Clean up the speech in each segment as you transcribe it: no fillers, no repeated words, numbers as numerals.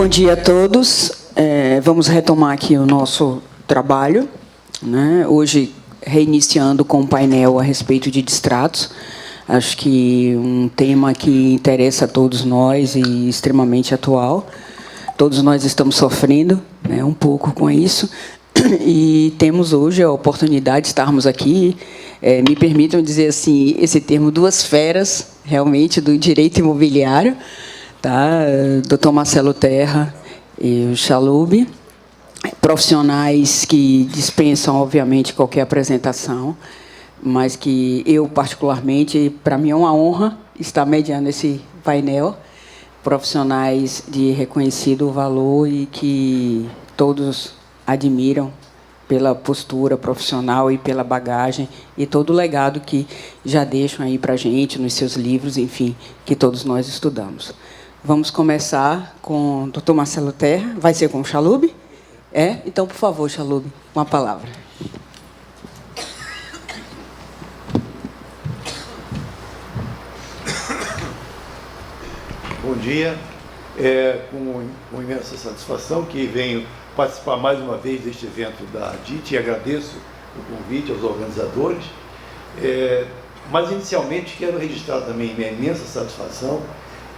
Bom dia a todos. Vamos retomar aqui o nosso trabalho, né? Hoje, reiniciando com um painel a respeito de distratos. Acho que um tema que interessa a todos nós e extremamente atual. Todos nós estamos sofrendo, né, um pouco com isso. E temos hoje a oportunidade de estarmos aqui. Me permitam dizer assim, esse termo, duas feras, realmente, do direito imobiliário, tá? Dr. Marcelo Terra e o Chalub, profissionais que dispensam, obviamente, qualquer apresentação, mas que eu, particularmente, para mim é uma honra estar mediando esse painel, profissionais de reconhecido valor e que todos admiram pela postura profissional e pela bagagem e todo o legado que já deixam aí para a gente nos seus livros, enfim, que todos nós estudamos. Vamos começar com o Dr. Marcelo Terra. Vai ser com o Chalub? Então, por favor, Chalub, uma palavra. Bom dia. Com imensa satisfação que venho participar mais uma vez deste evento da DIT e agradeço o convite aos organizadores. Mas, inicialmente, quero registrar também minha imensa satisfação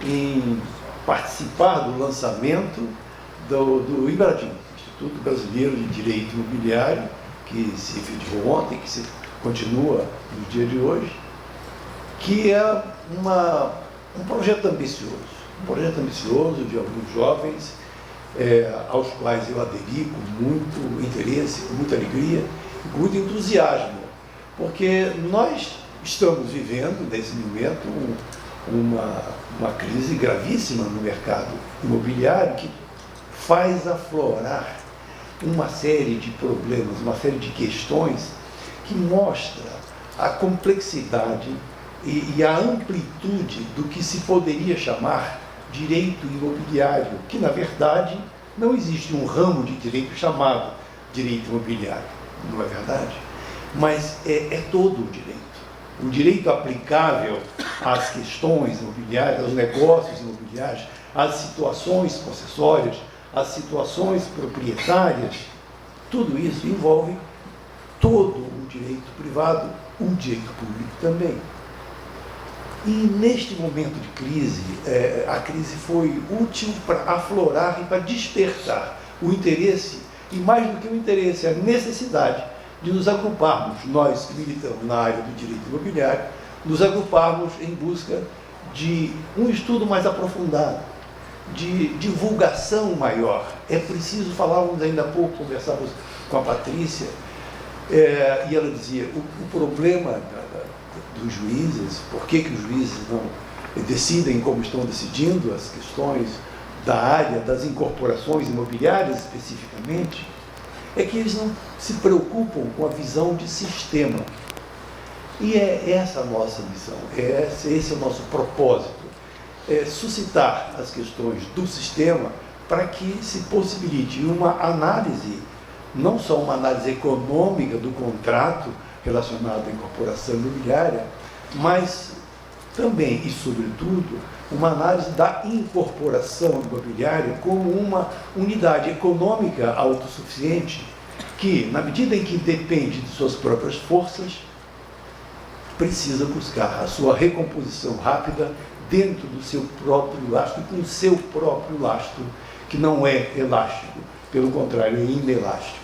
em participar do lançamento do IBRADIM, Instituto Brasileiro de Direito Imobiliário, que se efetivou ontem, que se continua no dia de hoje, que é um projeto ambicioso de alguns jovens, aos quais eu aderi com muito interesse, com muita alegria, com muito entusiasmo, porque nós estamos vivendo, nesse momento, uma crise gravíssima no mercado imobiliário que faz aflorar uma série de problemas, uma série de questões que mostra a complexidade e a amplitude do que se poderia chamar direito imobiliário, que, na verdade, não existe um ramo de direito chamado direito imobiliário, não é verdade? Mas é todo o direito. O direito aplicável às questões imobiliárias, aos negócios imobiliários, às situações possessórias, às situações proprietárias, tudo isso envolve todo o direito privado, o direito público também. E neste momento de crise, a crise foi útil para aflorar e para despertar o interesse, e mais do que o interesse, a necessidade de nos agruparmos, nós que militamos na área do direito imobiliário, nos agruparmos em busca de um estudo mais aprofundado, de divulgação maior. É preciso, falávamos ainda há pouco, conversávamos com a Patrícia, e ela dizia, o problema dos juízes, por que os juízes não decidem como estão decidindo as questões da área das incorporações imobiliárias especificamente, é que eles não se preocupam com a visão de sistema. E é essa a nossa missão, esse é o nosso propósito, suscitar as questões do sistema para que se possibilite uma análise, não só uma análise econômica do contrato relacionado à incorporação imobiliária, mas também e sobretudo uma análise da incorporação imobiliária como uma unidade econômica autossuficiente que, na medida em que depende de suas próprias forças, precisa buscar a sua recomposição rápida dentro do seu próprio lastro, com o seu próprio lastro, que não é elástico, pelo contrário, é inelástico.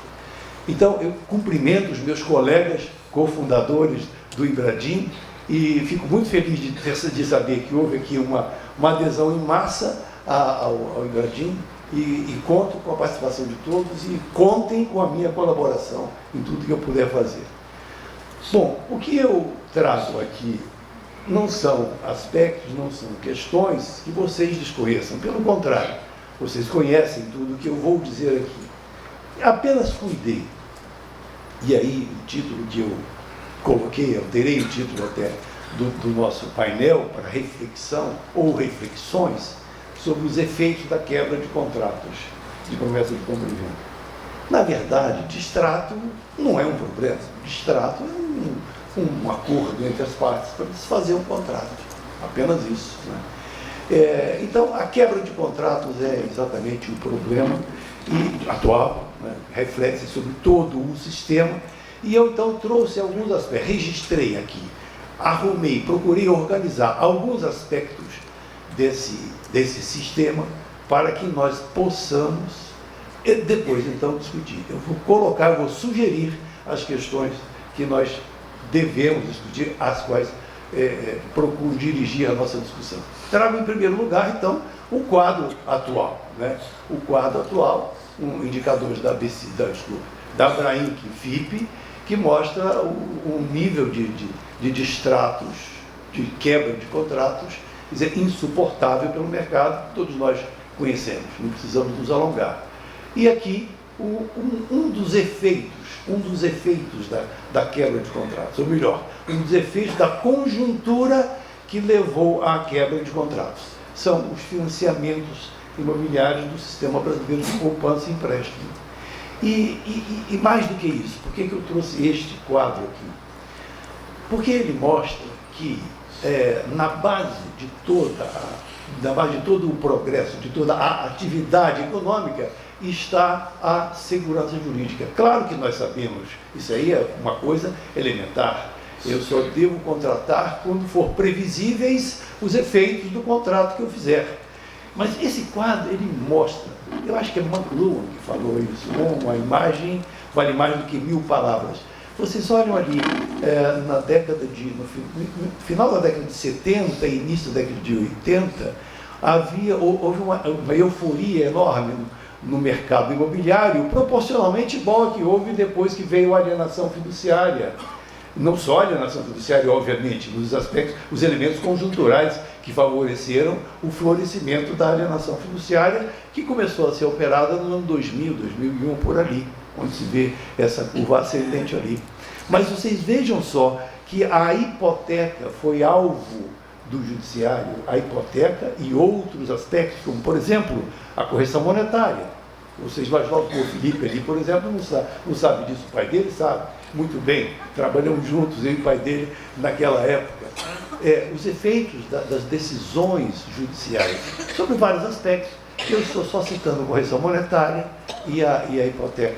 Então, eu cumprimento os meus colegas cofundadores do IBRADIM e fico muito feliz de saber que houve aqui uma adesão em massa ao IBRADIM e conto com a participação de todos e contem com a minha colaboração em tudo que eu puder fazer. Bom, o que eu trago aqui não são aspectos, não são questões que vocês desconheçam, pelo contrário, vocês conhecem tudo o que eu vou dizer aqui. Apenas cuidei. E aí, o título que eu coloquei, alterei o título até do nosso painel para reflexão ou reflexões sobre os efeitos da quebra de contratos de promessa de compra e venda. Na verdade, distrato não é um problema. Distrato é um acordo entre as partes para desfazer um contrato. Apenas isso, né? Então, a quebra de contratos é exatamente o problema atual, né? Reflete sobre todo o sistema, e eu então trouxe alguns aspectos, registrei aqui, arrumei, procurei organizar alguns aspectos desse sistema para que nós possamos depois então discutir. Eu vou sugerir as questões que nós devemos discutir, as quais procuro dirigir a nossa discussão. Trago em primeiro lugar, então, o quadro atual. Né? O quadro atual, indicadores da Abrainc FIPE, que mostra um nível de distratos, de quebra de contratos, quer dizer, insuportável pelo mercado, que todos nós conhecemos, não precisamos nos alongar. E aqui, um dos efeitos da quebra de contratos, ou melhor, um dos efeitos da conjuntura que levou à quebra de contratos, são os financiamentos imobiliários do sistema brasileiro de poupança e empréstimo. E mais do que isso, por que eu trouxe este quadro aqui? Porque ele mostra que na base de todo o progresso, de toda a atividade econômica, está a segurança jurídica. Claro que nós sabemos, isso aí é uma coisa elementar. Eu só devo contratar quando for previsíveis os efeitos do contrato que eu fizer. Mas esse quadro, ele mostra, eu acho que é McLuhan que falou isso, né? Uma imagem vale mais do que 1000 palavras. Vocês olham ali, no final da década de 70 e início da década de 80, houve uma euforia enorme no mercado imobiliário, proporcionalmente igual a que houve depois que veio a alienação fiduciária. Não só a alienação fiduciária, obviamente, nos aspectos, os elementos conjunturais que favoreceram o florescimento da alienação fiduciária, que começou a ser operada no ano 2000, 2001, por ali, onde se vê essa curva ascendente ali. Mas vocês vejam só que a hipoteca foi alvo do judiciário, a hipoteca e outros aspectos, como, por exemplo, a correção monetária. Vocês imaginam que o Felipe ali, por exemplo, não sabe disso, o pai dele sabe muito bem, trabalhamos juntos, eu e o pai dele, naquela época. Os efeitos das decisões judiciais sobre vários aspectos. Eu estou só citando a correção monetária e a hipoteca.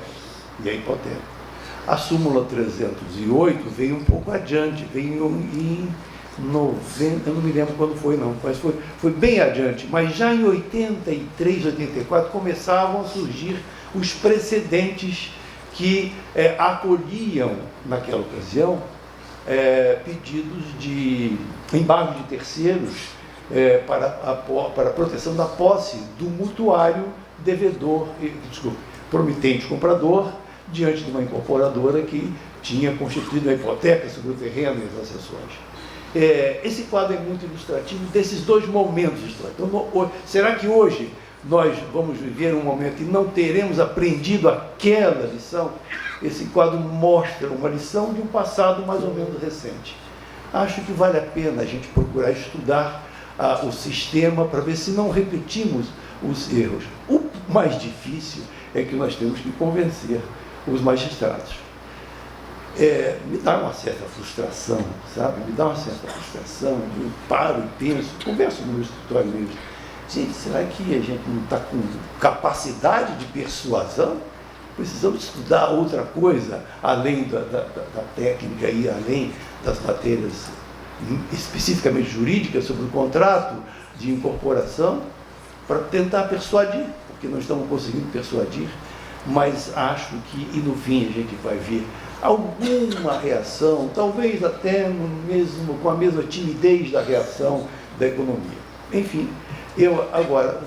A súmula 308 veio um pouco adiante, veio em 90, eu não me lembro quando foi não, mas foi bem adiante, mas já em 83, 84 começavam a surgir os precedentes que acolhiam, naquela ocasião, pedidos de embargo de terceiros para a proteção da posse do mutuário promitente comprador, diante de uma incorporadora que tinha constituído a hipoteca sobre o terreno e as acessões. Esse quadro é muito ilustrativo desses dois momentos históricos. Então, será que hoje nós vamos viver um momento e não teremos aprendido aquela lição? Esse quadro mostra uma lição de um passado mais ou menos recente. Acho que vale a pena a gente procurar estudar o sistema para ver se não repetimos os erros. O mais difícil é que nós temos que convencer os magistrados. Me dá uma certa frustração, sabe? Me dá uma certa frustração, eu paro e penso, converso no meu escritório mesmo. Gente, será que a gente não está com capacidade de persuasão? Precisamos estudar outra coisa, além da técnica e além das matérias especificamente jurídicas sobre o contrato de incorporação, para tentar persuadir, porque não estamos conseguindo persuadir, mas acho que, e no fim a gente vai ver alguma reação, talvez até com a mesma timidez da reação da economia. Enfim, eu agora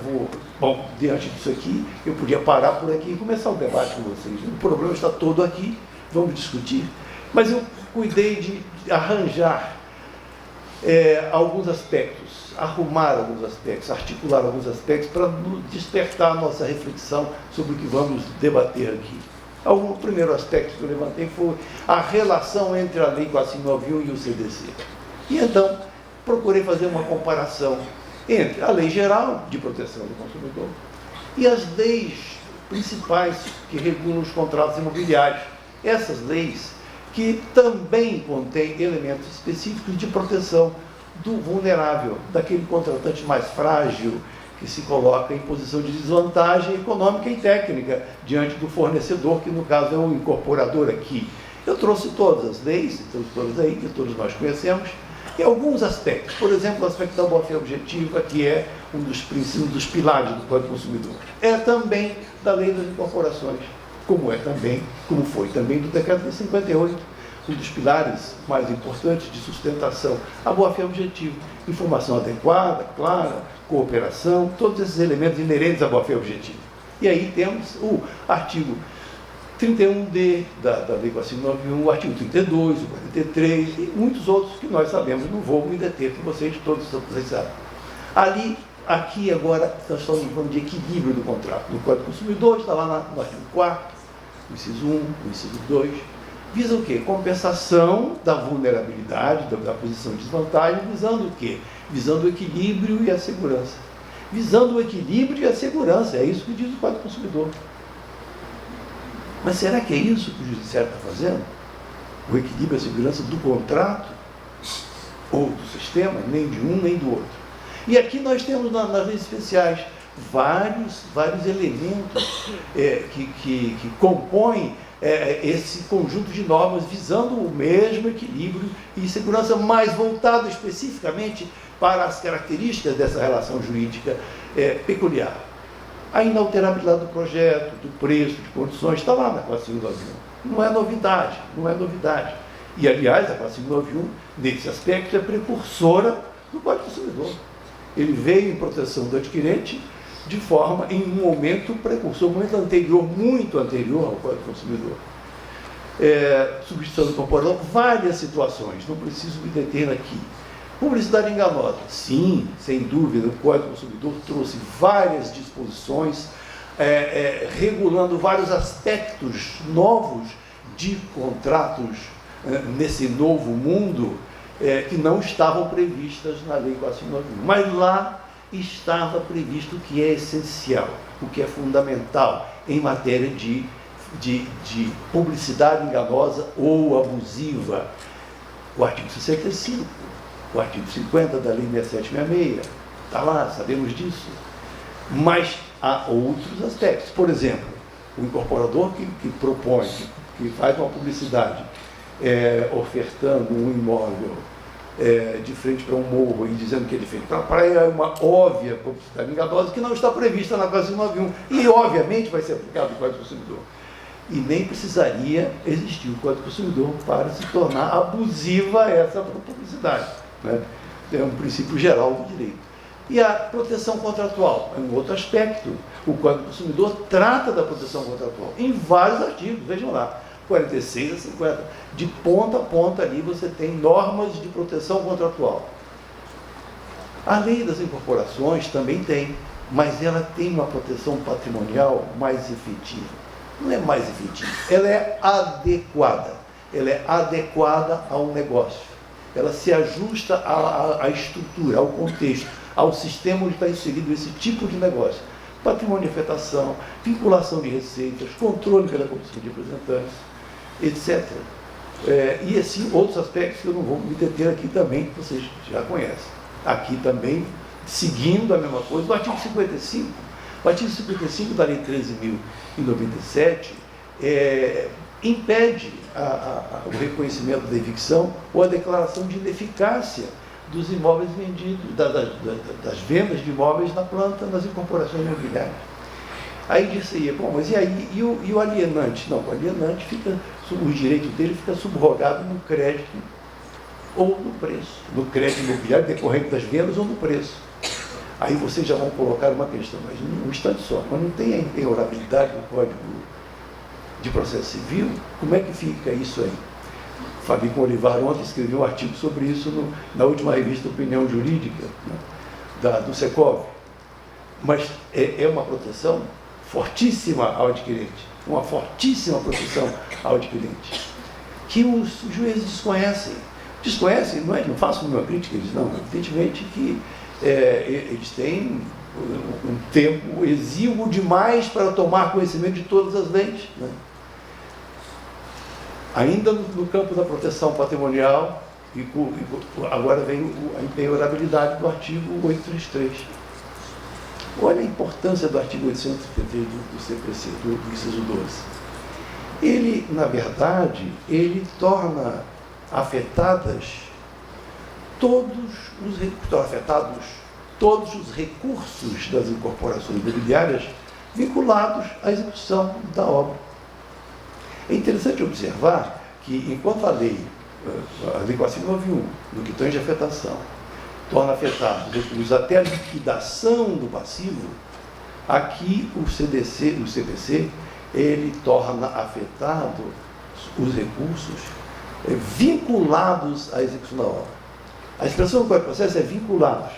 diante disso aqui, eu podia parar por aqui e começar o debate com vocês. O problema está todo aqui, vamos discutir, mas eu cuidei de arranjar alguns aspectos, arrumar alguns aspectos, articular alguns aspectos para despertar a nossa reflexão sobre o que vamos debater aqui. O primeiro aspecto que eu levantei foi a relação entre a Lei 4591 e o CDC. E então, procurei fazer uma comparação entre a Lei Geral de Proteção do Consumidor e as leis principais que regulam os contratos imobiliários. Essas leis que também contêm elementos específicos de proteção do vulnerável, daquele contratante mais frágil, que se coloca em posição de desvantagem econômica e técnica diante do fornecedor, que no caso é o incorporador aqui. Eu trouxe todas as leis, todas aí, que todos nós conhecemos, e alguns aspectos. Por exemplo, o aspecto da boa-fé objetiva, que é um dos princípios, um dos pilares do Código do Consumidor. É também da Lei das Incorporações, como foi também do Decreto de 58, um dos pilares mais importantes de sustentação. A boa-fé objetiva, informação adequada, clara, cooperação, todos esses elementos inerentes à boa-fé objetiva. E aí temos o artigo 31D da Lei 4591, o artigo 32, o 43 e muitos outros que nós sabemos, não vou me deter com vocês, todos vocês sabem. Aqui agora, nós estamos falando de equilíbrio do contrato. No Código do Consumidor, está lá no artigo 4º, o inciso 1, o inciso 2, visa o quê? Compensação da vulnerabilidade, da posição de desvantagem, visando o quê? Visando o equilíbrio e a segurança. Visando o equilíbrio e a segurança, é isso que diz o Código do Consumidor. Mas será que é isso que o Judiciário está fazendo? O equilíbrio e a segurança do contrato? Ou do sistema? Nem de um, nem do outro. E aqui nós temos nas leis especiais vários elementos que compõem esse conjunto de normas visando o mesmo equilíbrio e segurança, mais voltado especificamente para as características dessa relação jurídica peculiar. A inalterabilidade do projeto, do preço, de condições, está lá na 4591. Não é novidade. E, aliás, a 4591, nesse aspecto, é precursora do Código do Consumidor. Ele veio em proteção do adquirente em um momento precursor, um momento anterior, muito anterior ao Código do Consumidor. Substituição do incorporador, várias situações, não preciso me deter aqui. Publicidade enganosa, sim, sem dúvida, o Código do Consumidor trouxe várias disposições, regulando vários aspectos novos de contratos nesse novo mundo, que não estavam previstas na Lei 4591. Mas lá estava previsto o que é essencial, o que é fundamental em matéria de publicidade enganosa ou abusiva. O artigo 65, o artigo 50 da Lei 6766, está lá, sabemos disso. Mas há outros aspectos. Por exemplo, o incorporador que propõe, que faz uma publicidade ofertando um imóvel de frente para um morro e dizendo que ele fez para a praia, é uma óbvia publicidade enganosa que não está prevista na 4591 e, obviamente, vai ser aplicado no Código do Consumidor. E nem precisaria existir o Código do Consumidor para se tornar abusiva essa publicidade. Né? É um princípio geral do direito. E a proteção contratual é um outro aspecto. O Código do Consumidor trata da proteção contratual em vários artigos, vejam lá, 46 a 50. De ponta a ponta ali você tem normas de proteção contratual. A Lei das Incorporações também tem, mas ela tem uma proteção patrimonial mais efetiva. Não é mais efetiva, ela é adequada. Ela é adequada ao negócio. Ela se ajusta à estrutura, ao contexto, ao sistema onde está inserido esse tipo de negócio. Patrimônio de afetação, vinculação de receitas, controle pela Comissão de Representantes, etc. E assim, outros aspectos que eu não vou me deter aqui também, que vocês já conhecem. Aqui também, seguindo a mesma coisa, o artigo 55. O artigo 55 da Lei 13.097 impede o reconhecimento da evicção ou a declaração de ineficácia dos imóveis vendidos, das vendas de imóveis na planta, nas incorporações imobiliárias. Aí disse, bom, mas e aí, e o alienante? Não, o alienante o direito dele fica subrogado no crédito ou no preço, no crédito imobiliário decorrente das vendas ou no preço. Aí vocês já vão colocar uma questão, mas um instante só, mas não tem a impenhorabilidade do Código de Processo Civil? Como é que fica isso aí? Fabico Olivar ontem escreveu um artigo sobre isso na última revista Opinião Jurídica, né, do Secov. Mas é uma proteção fortíssima ao adquirente, uma fortíssima proteção ao adquirente, que os juízes desconhecem. Desconhecem, não faço nenhuma crítica, eles não, evidentemente que eles têm um tempo exíguo demais para tomar conhecimento de todas as leis. Né? Ainda no campo da proteção patrimonial, agora vem a impenhorabilidade do artigo 833. Olha a importância do artigo 833 do CPC, do inciso 12. Ele, na verdade, ele torna afetados todos os recursos das incorporações imobiliárias vinculados à execução da obra. É interessante observar que, enquanto a lei 4591, no que tange afetação, torna afetados os recursos até a liquidação do passivo, aqui o CPC, ele torna afetados os recursos vinculados à execução da obra. A expressão do Código de Processo é vinculados.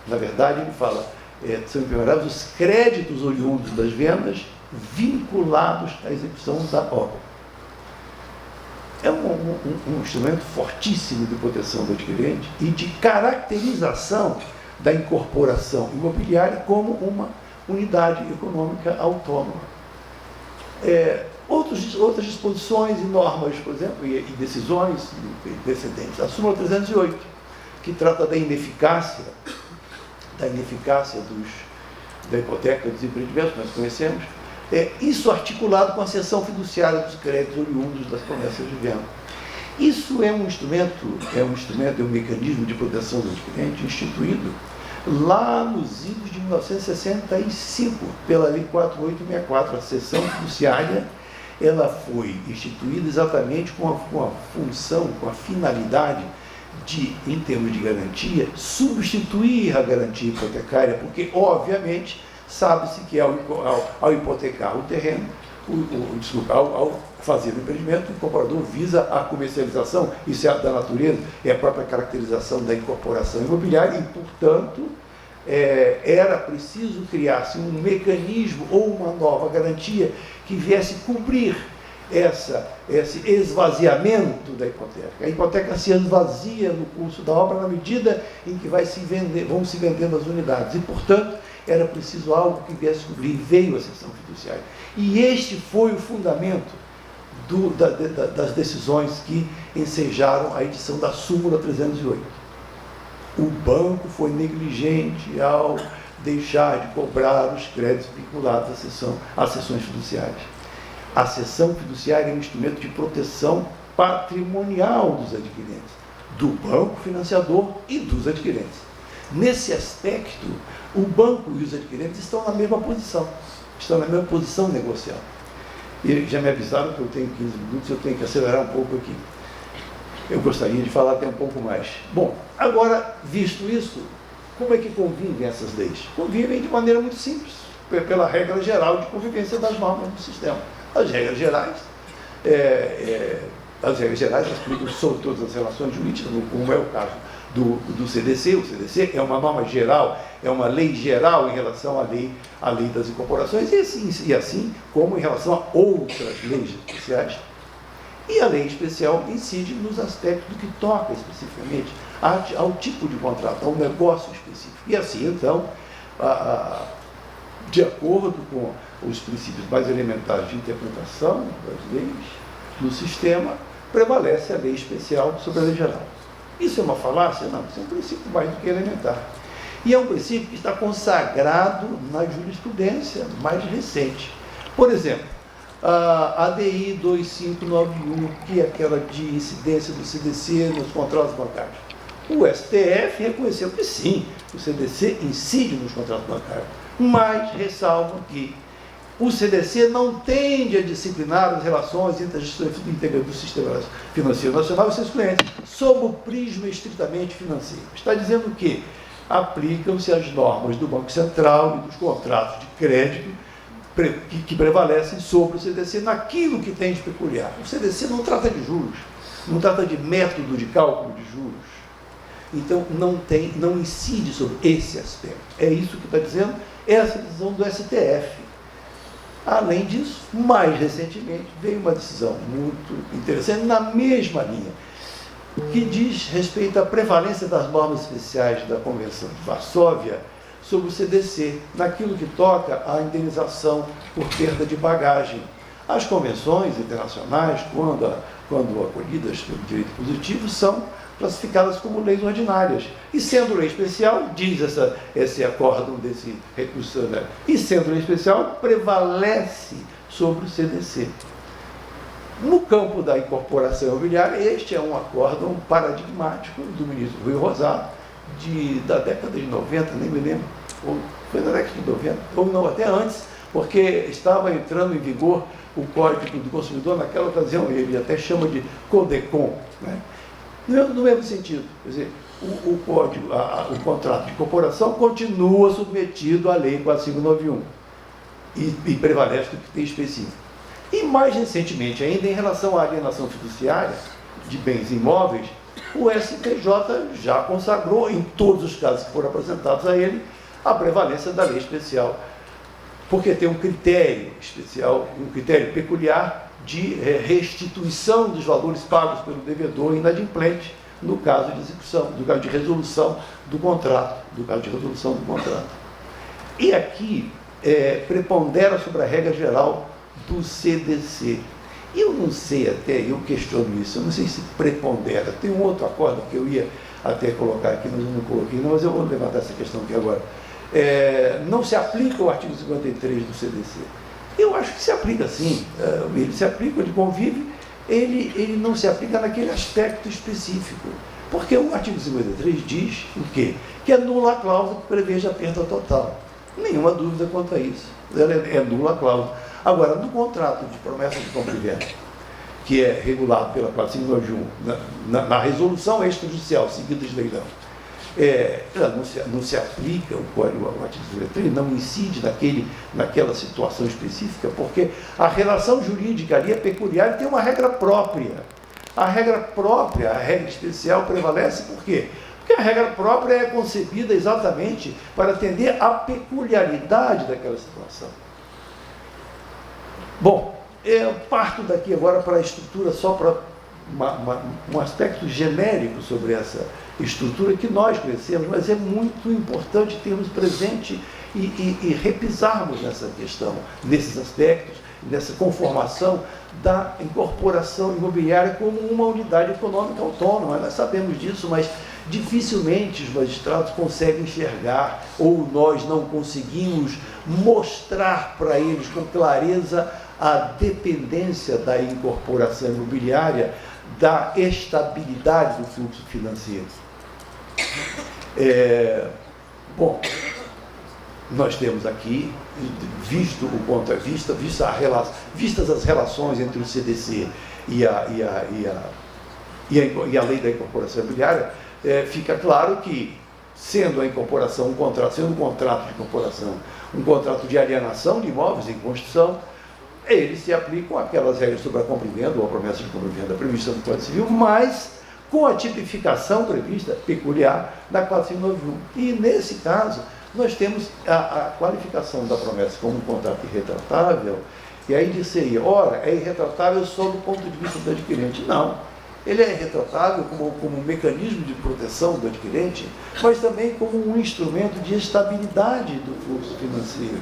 Na verdade, ele fala, são impenhoráveis os créditos oriundos das vendas vinculados à execução da obra. É um instrumento fortíssimo de proteção do adquirente e de caracterização da incorporação imobiliária como uma unidade econômica autônoma. Outras disposições e normas, por exemplo, e decisões precedentes. A súmula 308, que trata da ineficácia da hipoteca dos empreendimentos, nós conhecemos, isso articulado com a cessão fiduciária dos créditos oriundos das promessas de venda. Isso é um mecanismo de proteção do adquirente instituído lá nos idos de 1965, pela Lei 4864. A cessão fiduciária, ela foi instituída exatamente com a função, com a finalidade de, em termos de garantia, substituir a garantia hipotecária, porque, obviamente, sabe-se que ao hipotecar o terreno, ao fazer o empreendimento, o incorporador visa a comercialização, isso é da natureza, é a própria caracterização da incorporação imobiliária e, portanto, era preciso criar-se um mecanismo ou uma nova garantia que viesse cobrir esse esvaziamento da hipoteca. A hipoteca se esvazia no curso da obra na medida em que vão se vendendo as unidades e, portanto, era preciso algo que viesse cobrir. Veio a cessão fiduciária. E este foi o fundamento das decisões que ensejaram a edição da súmula 308. O banco foi negligente ao deixar de cobrar os créditos vinculados às cessões fiduciárias. A cessão fiduciária é um instrumento de proteção patrimonial dos adquirentes, do banco financiador e dos adquirentes. Nesse aspecto, o banco e os adquirentes estão na mesma posição negocial. E já me avisaram que eu tenho 15 minutos, eu tenho que acelerar um pouco aqui. Eu gostaria de falar até um pouco mais. Bom, agora, visto isso, como é que convivem essas leis? Convivem de maneira muito simples, pela regra geral de convivência das normas do sistema. As regras gerais aplicam sobre todas as relações jurídicas, como é o caso do CDC. O CDC é uma norma geral, é uma lei geral em relação à lei das incorporações, e assim como em relação a outras leis especiais. E a lei especial incide nos aspectos do que toca especificamente ao tipo de contrato, ao negócio específico. E assim, então, de acordo com os princípios mais elementares de interpretação das leis no sistema, prevalece a lei especial sobre a lei geral. Isso é uma falácia? Não, isso é um princípio mais do que elementar. E é um princípio que está consagrado na jurisprudência mais recente. Por exemplo, a ADI 2591, que é aquela de incidência do CDC nos contratos bancários. O STF reconheceu que sim, o CDC incide nos contratos bancários, mas ressalvam que o CDC não tende a disciplinar as relações entre as instituições do sistema financeiro nacional e seus clientes, sob o prisma estritamente financeiro. Está dizendo que aplicam-se as normas do Banco Central e dos contratos de crédito que prevalecem sobre o CDC naquilo que tem de peculiar. O CDC não trata de juros, não trata de método de cálculo de juros. Então, não incide sobre esse aspecto. É isso que está dizendo essa decisão do STF. Além disso, mais recentemente, veio uma decisão muito interessante, na mesma linha, que diz respeito à prevalência das normas especiais da Convenção de Varsóvia sobre o CDC, naquilo que toca à indenização por perda de bagagem. As convenções internacionais, quando acolhidas pelo direito positivo, são classificadas como leis ordinárias. E sendo lei especial, diz esse acórdão desse recurso, né? E sendo lei especial, prevalece sobre o CDC. No campo da incorporação imobiliária, este é um acórdão paradigmático do ministro Rui Rosado, da década de 90, nem me lembro, ou foi na década de 90, ou não, até antes, porque estava entrando em vigor o Código do Consumidor naquela ocasião, ele até chama de CODECOM, né? No mesmo sentido, quer dizer, o contrato de incorporação continua submetido à Lei 4591 e prevalece o que tem específico. E mais recentemente, ainda em relação à alienação fiduciária de bens imóveis, o STJ já consagrou, em todos os casos que foram apresentados a ele, a prevalência da lei especial, porque tem um critério especial, um critério peculiar de restituição dos valores pagos pelo devedor inadimplente no caso de execução, no caso de resolução do contrato, E aqui prepondera sobre a regra geral do CDC. Eu não sei até, eu questiono isso, eu não sei se prepondera. Tem um outro acordo que eu ia até colocar aqui, mas eu não coloquei, não, mas eu vou levantar essa questão aqui agora. Não se aplica o artigo 53 do CDC. Eu acho que se aplica sim, ele se aplica, ele convive, ele não se aplica naquele aspecto específico. Porque o artigo 53 diz o quê? Que é nula a cláusula que preveja a perda total. Nenhuma dúvida quanto a isso. Ela é nula a cláusula. Agora, no contrato de promessa de compra e venda, que é regulado pela 4591, na resolução extrajudicial seguida de leilão, ela não se aplica o código, o artigo 53, não incide naquela situação específica, porque a relação jurídica ali é peculiar e tem uma regra própria. A regra própria, a regra especial prevalece por quê? Porque a regra própria é concebida exatamente para atender à peculiaridade daquela situação. Bom, eu parto daqui agora para a estrutura, só para um aspecto genérico sobre essa estrutura que nós conhecemos, mas é muito importante termos presente e repisarmos nessa questão, nesses aspectos, nessa conformação da incorporação imobiliária como uma unidade econômica autônoma. Nós sabemos disso, mas dificilmente os magistrados conseguem enxergar, ou nós não conseguimos mostrar para eles com clareza a dependência da incorporação imobiliária da estabilidade do fluxo financeiro. Bom, nós temos aqui, vistas as relações entre o CDC e a lei da incorporação imobiliária, fica claro que, sendo a incorporação sendo um contrato de incorporação, um contrato de alienação de imóveis em construção, eles se aplicam aquelas regras sobre a compra e venda ou a promessa de compra e venda prevista no Código Civil, mas com a tipificação prevista peculiar da 4591. E, nesse caso, nós temos a qualificação da promessa como um contrato irretratável, e aí disseria, ora, é irretratável só do ponto de vista do adquirente. Não, ele é irretratável como um mecanismo de proteção do adquirente, mas também como um instrumento de estabilidade do fluxo financeiro,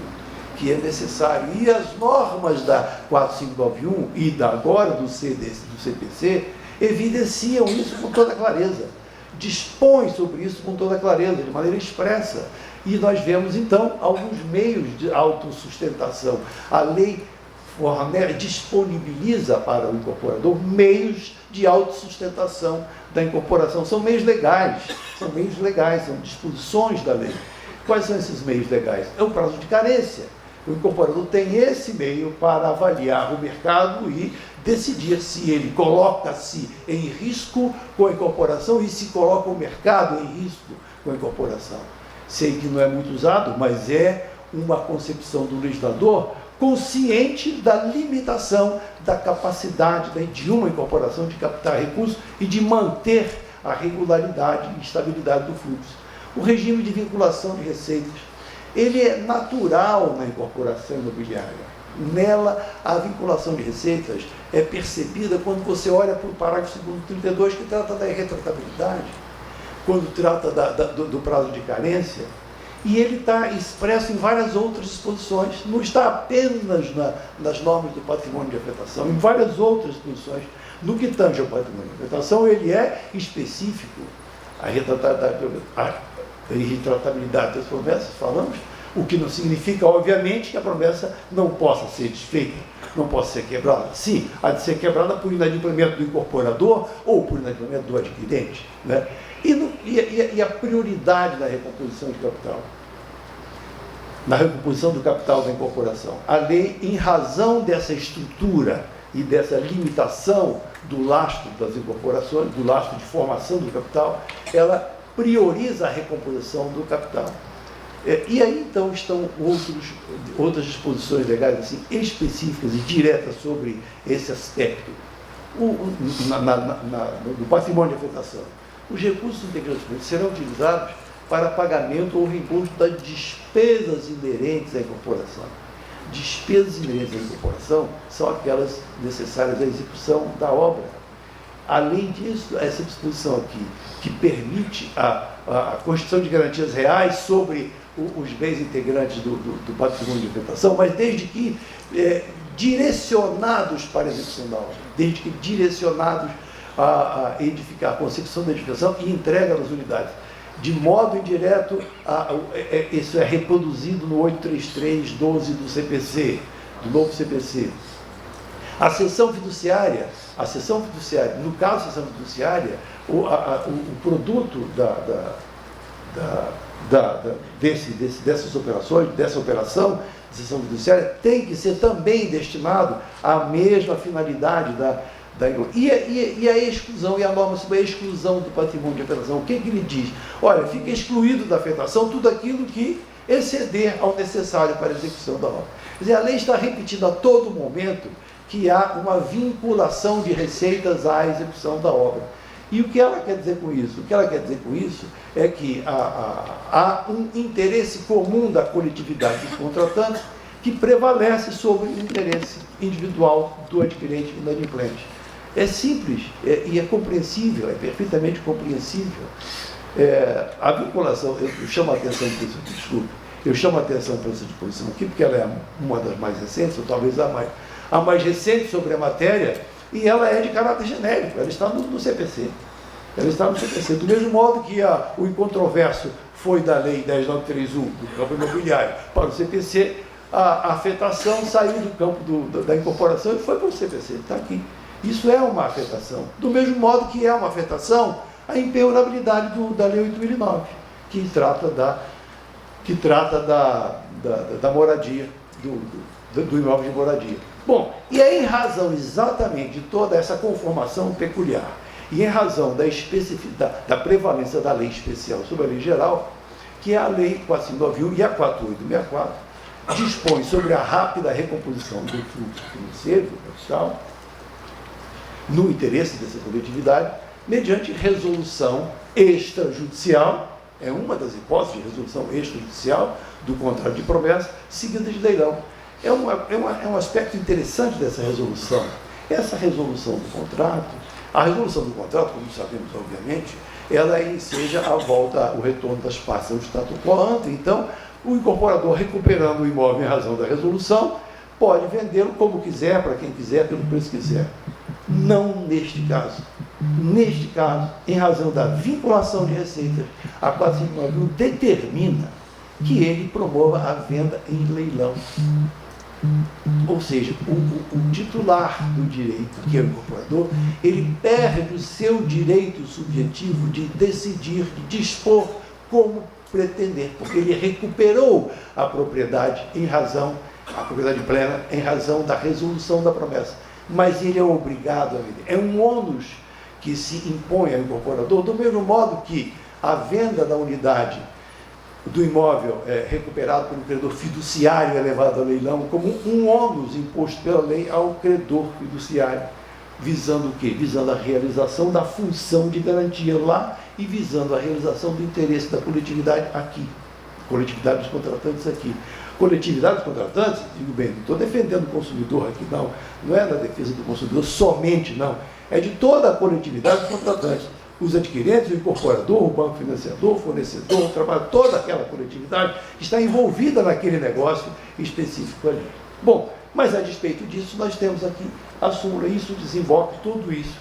que é necessário. E as normas da 4591 e agora do CPC evidenciam isso com toda clareza, dispõem sobre isso com toda clareza, de maneira expressa. E nós vemos, então, alguns meios de autossustentação. A lei disponibiliza para o incorporador meios de autossustentação da incorporação. São meios legais, são disposições da lei. Quais são esses meios legais? É o prazo de carência. O incorporador tem esse meio para avaliar o mercado e decidir se ele coloca-se em risco com a incorporação e se coloca o mercado em risco com a incorporação. Sei que não é muito usado, mas é uma concepção do legislador consciente da limitação da capacidade de uma incorporação de captar recursos e de manter a regularidade e estabilidade do fluxo. O regime de vinculação de receitas, ele é natural na incorporação imobiliária. Nela, a vinculação de receitas é percebida quando você olha para o parágrafo 232, que trata da irretratabilidade, quando trata do prazo de carência, E ele está expresso em várias outras disposições, não está apenas nas normas do patrimônio de afetação, em várias outras disposições. No que tange ao patrimônio de afetação, ele é específico. A irretratabilidade das promessas, falamos, o que não significa, obviamente, que a promessa não possa ser desfeita, não possa ser quebrada. Sim, há de ser quebrada por inadimplemento do incorporador ou por inadimplemento do adquirente, né? E a prioridade da recomposição de capital? Na recomposição do capital da incorporação. A lei, em razão dessa estrutura e dessa limitação do lastro das incorporações, do lastro de formação do capital, ela prioriza a recomposição do capital. E aí, então, estão outras disposições legais assim, específicas e diretas sobre esse aspecto. Do patrimônio de afetação. Os recursos integrantes serão utilizados para pagamento ou reembolso das despesas inerentes à incorporação. Despesas inerentes à incorporação são aquelas necessárias à execução da obra. Além disso, essa disposição aqui, que permite a constituição de garantias reais sobre os bens integrantes do patrimônio de afetação, mas desde que direcionados para a execução da obra, desde que direcionados a edificar, a consecução da edificação e entrega das unidades. De modo indireto, isso é reproduzido no 83312 do CPC, do novo CPC. A cessão fiduciária, no caso da cessão fiduciária, o produto dessas operações, dessa operação de cessão fiduciária, tem que ser também destinado à mesma finalidade e a exclusão, e a norma sobre a exclusão do patrimônio de afetação. O que ele diz? Olha, fica excluído da afetação tudo aquilo que exceder ao necessário para a execução da obra. Quer dizer, a lei está repetindo a todo momento que há uma vinculação de receitas à execução da obra. E o que ela quer dizer com isso? O que ela quer dizer com isso é que há um interesse comum da coletividade dos contratantes que prevalece sobre o interesse individual do adquirente e inadimplente. É simples e é compreensível, é perfeitamente compreensível. A vinculação, eu chamo a atenção para isso, desculpe, eu chamo a atenção para essa disposição aqui, porque ela é uma das mais recentes, ou talvez a mais recente sobre a matéria, e ela é de caráter genérico, ela está no CPC. Ela está no CPC. Do mesmo modo que o incontroverso foi da Lei 10.931 do campo imobiliário para o CPC, a afetação saiu do campo da incorporação e foi para o CPC. Está aqui. Isso é uma afetação. Do mesmo modo que é uma afetação a impenhorabilidade da Lei 8.009, que trata da moradia, do imóvel de moradia. Bom, e é em razão exatamente de toda essa conformação peculiar e em razão da especificidade, da prevalência da lei especial sobre a lei geral, que a Lei 4.591 e a 4.864 dispõe sobre a rápida recomposição do fluxo financeiro do capital, no interesse dessa coletividade, mediante resolução extrajudicial, é uma das hipóteses de resolução extrajudicial do contrato de promessa, seguida de leilão. É um aspecto interessante dessa resolução. Essa resolução do contrato, a resolução do contrato, como sabemos, obviamente, ela enseja o retorno das partes ao status quo ante. Então, o incorporador, recuperando o imóvel em razão da resolução, pode vendê-lo como quiser, para quem quiser, pelo preço que quiser. Não neste caso. Neste caso, em razão da vinculação de receitas, a 4.591 determina que ele promova a venda em leilão. Ou seja, o titular do direito, que é o incorporador, ele perde o seu direito subjetivo de decidir, de dispor como pretender, porque ele recuperou a propriedade plena, em razão da resolução da promessa. Mas ele é obrigado a vender. É um ônus que se impõe ao incorporador, do mesmo modo que a venda da unidade do imóvel recuperado por um credor fiduciário é levado ao leilão como um ônus imposto pela lei ao credor fiduciário, visando o quê? Visando a realização da função de garantia lá e visando a realização do interesse da coletividade aqui, coletividade dos contratantes aqui. Coletividade dos contratantes, digo bem, não estou defendendo o consumidor aqui, não é da defesa do consumidor somente, não, é de toda a coletividade dos contratantes. Os adquirentes, o incorporador, o banco financiador, o fornecedor, o trabalho, toda aquela coletividade está envolvida naquele negócio específico ali. Bom, mas a despeito disso, nós temos aqui a súmula, isso desenvolve tudo isso.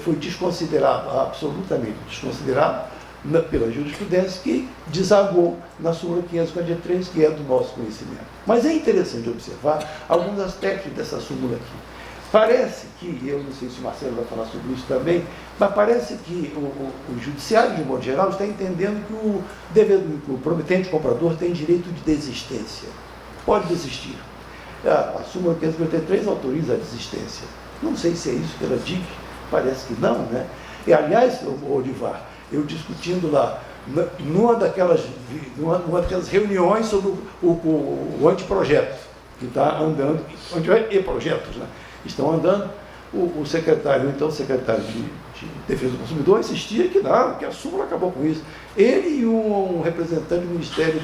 Foi desconsiderado, absolutamente desconsiderado, pela jurisprudência, que desagou na súmula 543, que é do nosso conhecimento. Mas é interessante observar alguns aspectos dessa súmula aqui. Parece que, eu não sei se o Marcelo vai falar sobre isso também, mas parece que o judiciário, de modo geral, está entendendo que o prometente comprador tem direito de desistência. Pode desistir. A súmula 553 autoriza a desistência. Não sei se é isso que ela diz, parece que não, né? E, aliás, Olivar, eu discutindo lá, numa daquelas reuniões sobre o anteprojeto, que está andando, e projetos, né? Estão andando, o secretário, então o secretário de Defesa do Consumidor, insistia que não, que a súmula acabou com isso. Ele e um representante do Ministério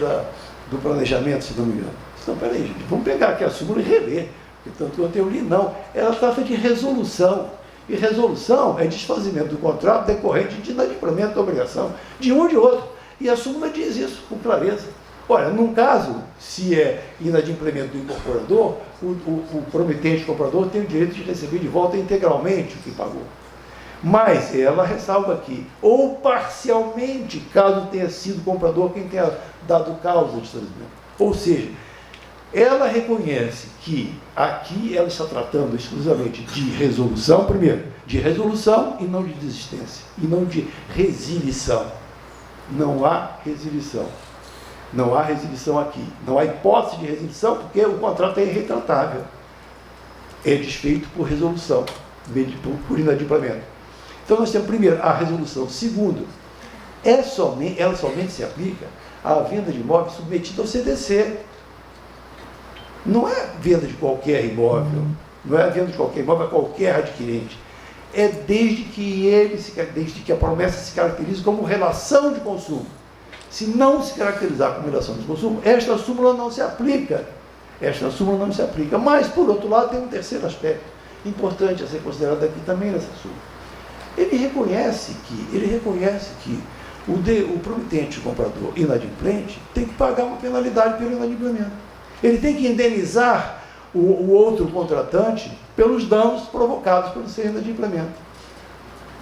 do Planejamento, se não me engano. Então, peraí, gente, vamos pegar aqui a súmula e rever. Tanto quanto eu li, não. Ela trata de resolução. E resolução é desfazimento do contrato decorrente de inadimplemento da obrigação de um ou de outro. E a súmula diz isso com clareza. Olha, num caso, se é inadimplemento do incorporador, o prometente comprador tem o direito de receber de volta integralmente o que pagou. Mas ela ressalva aqui, ou parcialmente, caso tenha sido o comprador quem tenha dado causa de desfazimento. Ou seja, ela reconhece que aqui ela está tratando exclusivamente de resolução, primeiro, de resolução e não de desistência, e não de resilição. Não há resilição. Não há resilição aqui. Não há hipótese de resilição, porque o contrato é irretratável. É desfeito por resolução, por inadimplemento. Então, nós temos, primeiro, a resolução. Segundo, ela somente se aplica à venda de imóvel submetida ao CDC. Não é venda de qualquer imóvel, não é venda de qualquer imóvel a qualquer adquirente. É desde que a promessa se caracterize como relação de consumo. Se não se caracterizar como relação de consumo, esta súmula não se aplica. Esta súmula não se aplica. Mas, por outro lado, tem um terceiro aspecto importante a ser considerado aqui também nessa súmula. Ele reconhece que o promitente, o comprador inadimplente, tem que pagar uma penalidade pelo inadimplemento. Ele tem que indenizar o outro contratante pelos danos provocados pelo seu inadimplemento,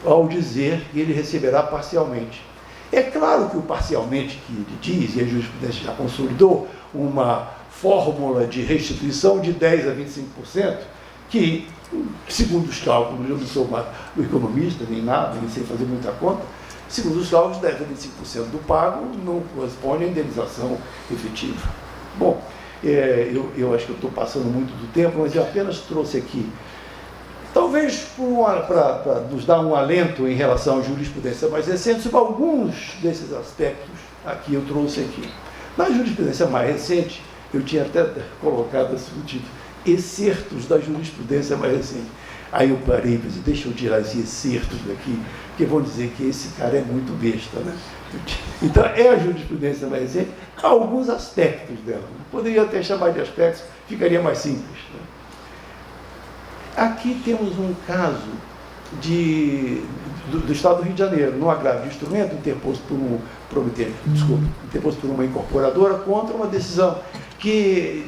ao dizer que ele receberá parcialmente. É claro que o parcialmente que ele diz, e a jurisprudência já consolidou uma fórmula de restituição de 10% a 25%, que, segundo os cálculos, eu não sou um economista, nem nada, nem sei fazer muita conta, segundo os cálculos, 10% a 25% do pago não corresponde à indenização efetiva. Bom, eu acho que eu estou passando muito do tempo, mas eu apenas trouxe aqui, talvez para nos dar um alento em relação à jurisprudência mais recente, sobre alguns desses aspectos aqui eu trouxe aqui. Na jurisprudência mais recente, eu tinha até colocado assim o título, excertos da jurisprudência mais recente. Aí eu parei e pensei, deixa eu tirar esses excertos daqui, porque vão dizer que esse cara é muito besta, né? Então, é a jurisprudência mais recente, alguns aspectos dela. Poderia até chamar de aspectos, ficaria mais simples, né? Aqui temos um caso do Estado do Rio de Janeiro, no agravo de instrumento interposto por uma incorporadora contra uma decisão de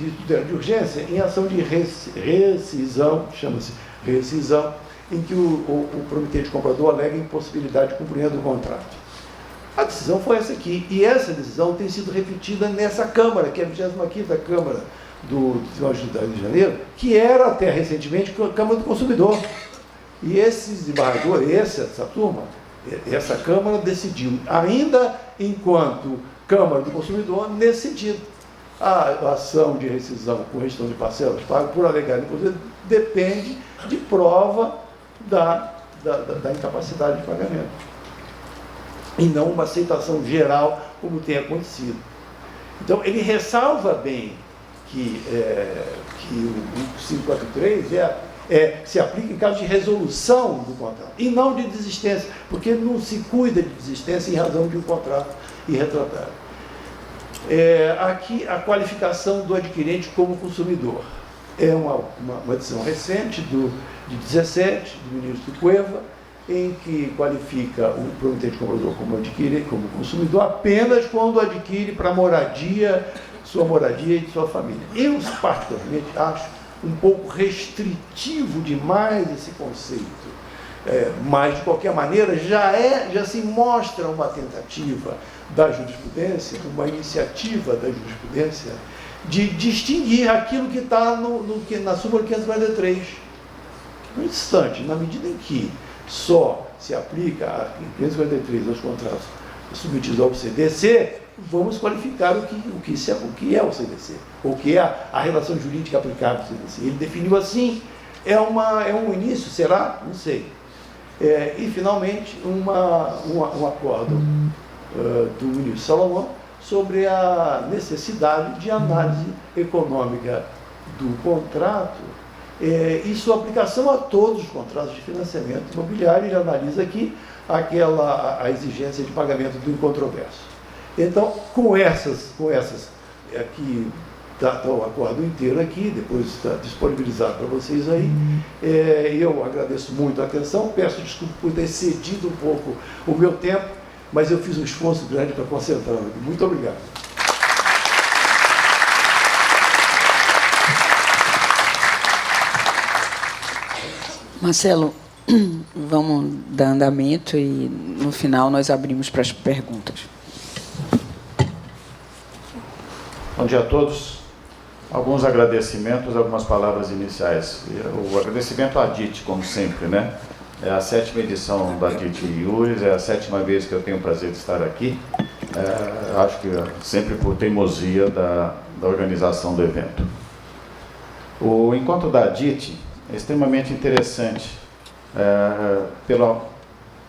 urgência em ação de rescisão, chama-se rescisão, em que o promitente comprador alega impossibilidade de cumprimento do contrato. A decisão foi essa aqui, e essa decisão tem sido repetida nessa Câmara, que é a 25ª Câmara do Tribunal de Justiça do Rio de Janeiro, que era até recentemente a Câmara do Consumidor. E esses desembargadores, essa turma, essa Câmara decidiu, ainda enquanto Câmara do Consumidor, nesse sentido. A ação de rescisão com restrição de parcelas paga por alegar impossibilidade depende de prova da incapacidade de pagamento. E não uma aceitação geral, como tem acontecido. Então, ele ressalva bem que o 543 se aplica em caso de resolução do contrato, e não de desistência, porque não se cuida de desistência em razão de um contrato irretratável. Aqui, a qualificação do adquirente como consumidor. É uma decisão recente, de 17, do ministro Cueva, em que qualifica o promitente comprador como consumidor apenas quando adquire para sua moradia e de sua família. Eu, particularmente, acho um pouco restritivo demais esse conceito. Mas, de qualquer maneira, já se mostra uma tentativa da jurisprudência, uma iniciativa da jurisprudência, de distinguir aquilo que está na súmula 543. No instante, na medida em que só se aplica a 543 aos contratos submetidos ao CDC, vamos qualificar o que é o CDC, o que é a relação jurídica aplicável ao CDC. Ele definiu assim, é um início, será? Não sei. E, finalmente, um acordo do ministro Salomão sobre a necessidade de análise econômica do contrato e sua aplicação a todos os contratos de financiamento imobiliário. Ele analisa aqui a exigência de pagamento do incontroverso. Então, com essas aqui, está o acordo inteiro aqui, depois está disponibilizado para vocês aí. Eu agradeço muito a atenção, peço desculpa por ter cedido um pouco o meu tempo, mas eu fiz um esforço grande para concentrar aqui. Muito obrigado. Marcelo, vamos dar andamento e, no final, nós abrimos para as perguntas. Bom dia a todos. Alguns agradecimentos, algumas palavras iniciais. O agradecimento à DIT, como sempre, né? É a 7ª edição da DIT Iuris, é a 7ª vez que eu tenho o prazer de estar aqui. Acho que sempre por teimosia da organização do evento. O encontro da DIT é extremamente interessante pela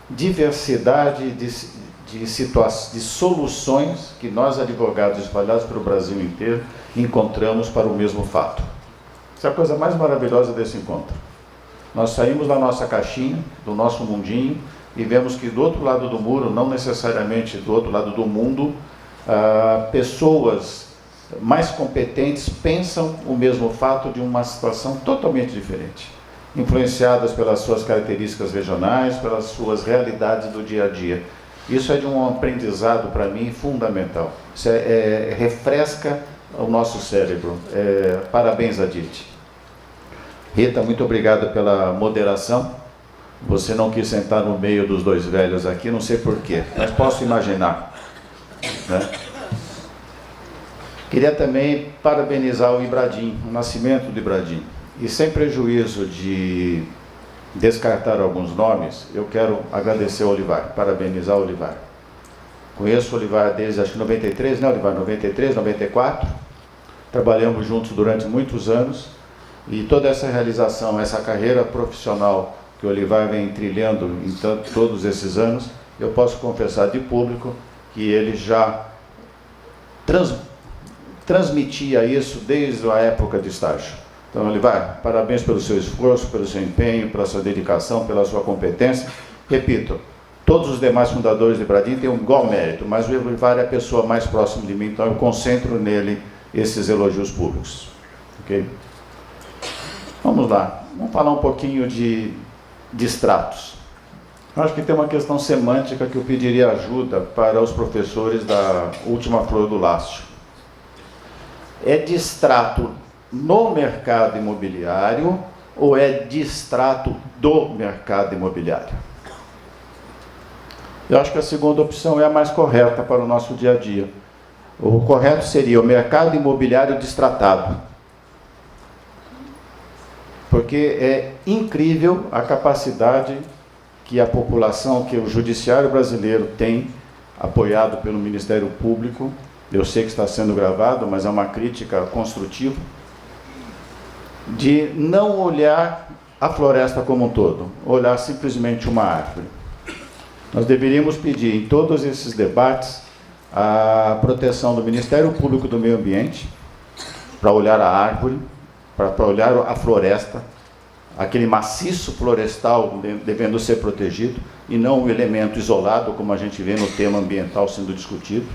diversidade de soluções que nós, advogados espalhados pelo Brasil inteiro, encontramos para o mesmo fato. Essa é a coisa mais maravilhosa desse encontro. Nós saímos da nossa caixinha, do nosso mundinho, e vemos que do outro lado do muro, não necessariamente do outro lado do mundo, pessoas mais competentes pensam o mesmo fato de uma situação totalmente diferente, influenciadas pelas suas características regionais, pelas suas realidades do dia a dia. Isso é de um aprendizado, para mim, fundamental. Isso refresca o nosso cérebro. Parabéns, Adit. Rita, muito obrigado pela moderação. Você não quis sentar no meio dos dois velhos aqui, não sei porquê, mas posso imaginar, né? Queria também parabenizar o Ibradim, o nascimento do Ibradim. E sem prejuízo de descartar alguns nomes, eu quero agradecer ao Olivar, parabenizar o Olivar. Conheço o Olivar desde, acho que 93, né, Olivar? 93, 94. Trabalhamos juntos durante muitos anos. E toda essa realização, essa carreira profissional que o Olivar vem trilhando em todos esses anos, eu posso confessar de público que ele já transmitia isso desde a época de estágio. Então, Olivar, parabéns pelo seu esforço, pelo seu empenho, pela sua dedicação, pela sua competência. Repito, todos os demais fundadores de Ibradim têm um igual mérito, mas o Olivar é a pessoa mais próxima de mim, então eu concentro nele esses elogios públicos. Ok? Vamos lá, vamos falar um pouquinho de extratos. Eu acho que tem uma questão semântica que eu pediria ajuda para os professores da última flor do lácio. É distrato no mercado imobiliário ou é distrato do mercado imobiliário? Eu acho que a segunda opção é a mais correta para o nosso dia a dia. O correto seria o mercado imobiliário distratado. Porque é incrível a capacidade que a população, que o judiciário brasileiro tem, apoiado pelo Ministério Público. Eu sei que está sendo gravado, mas é uma crítica construtiva, de não olhar a floresta como um todo, olhar simplesmente uma árvore. Nós deveríamos pedir em todos esses debates a proteção do Ministério Público do Meio Ambiente, para olhar a árvore, para olhar a floresta, aquele maciço florestal devendo ser protegido, e não um elemento isolado, como a gente vê no tema ambiental sendo discutido.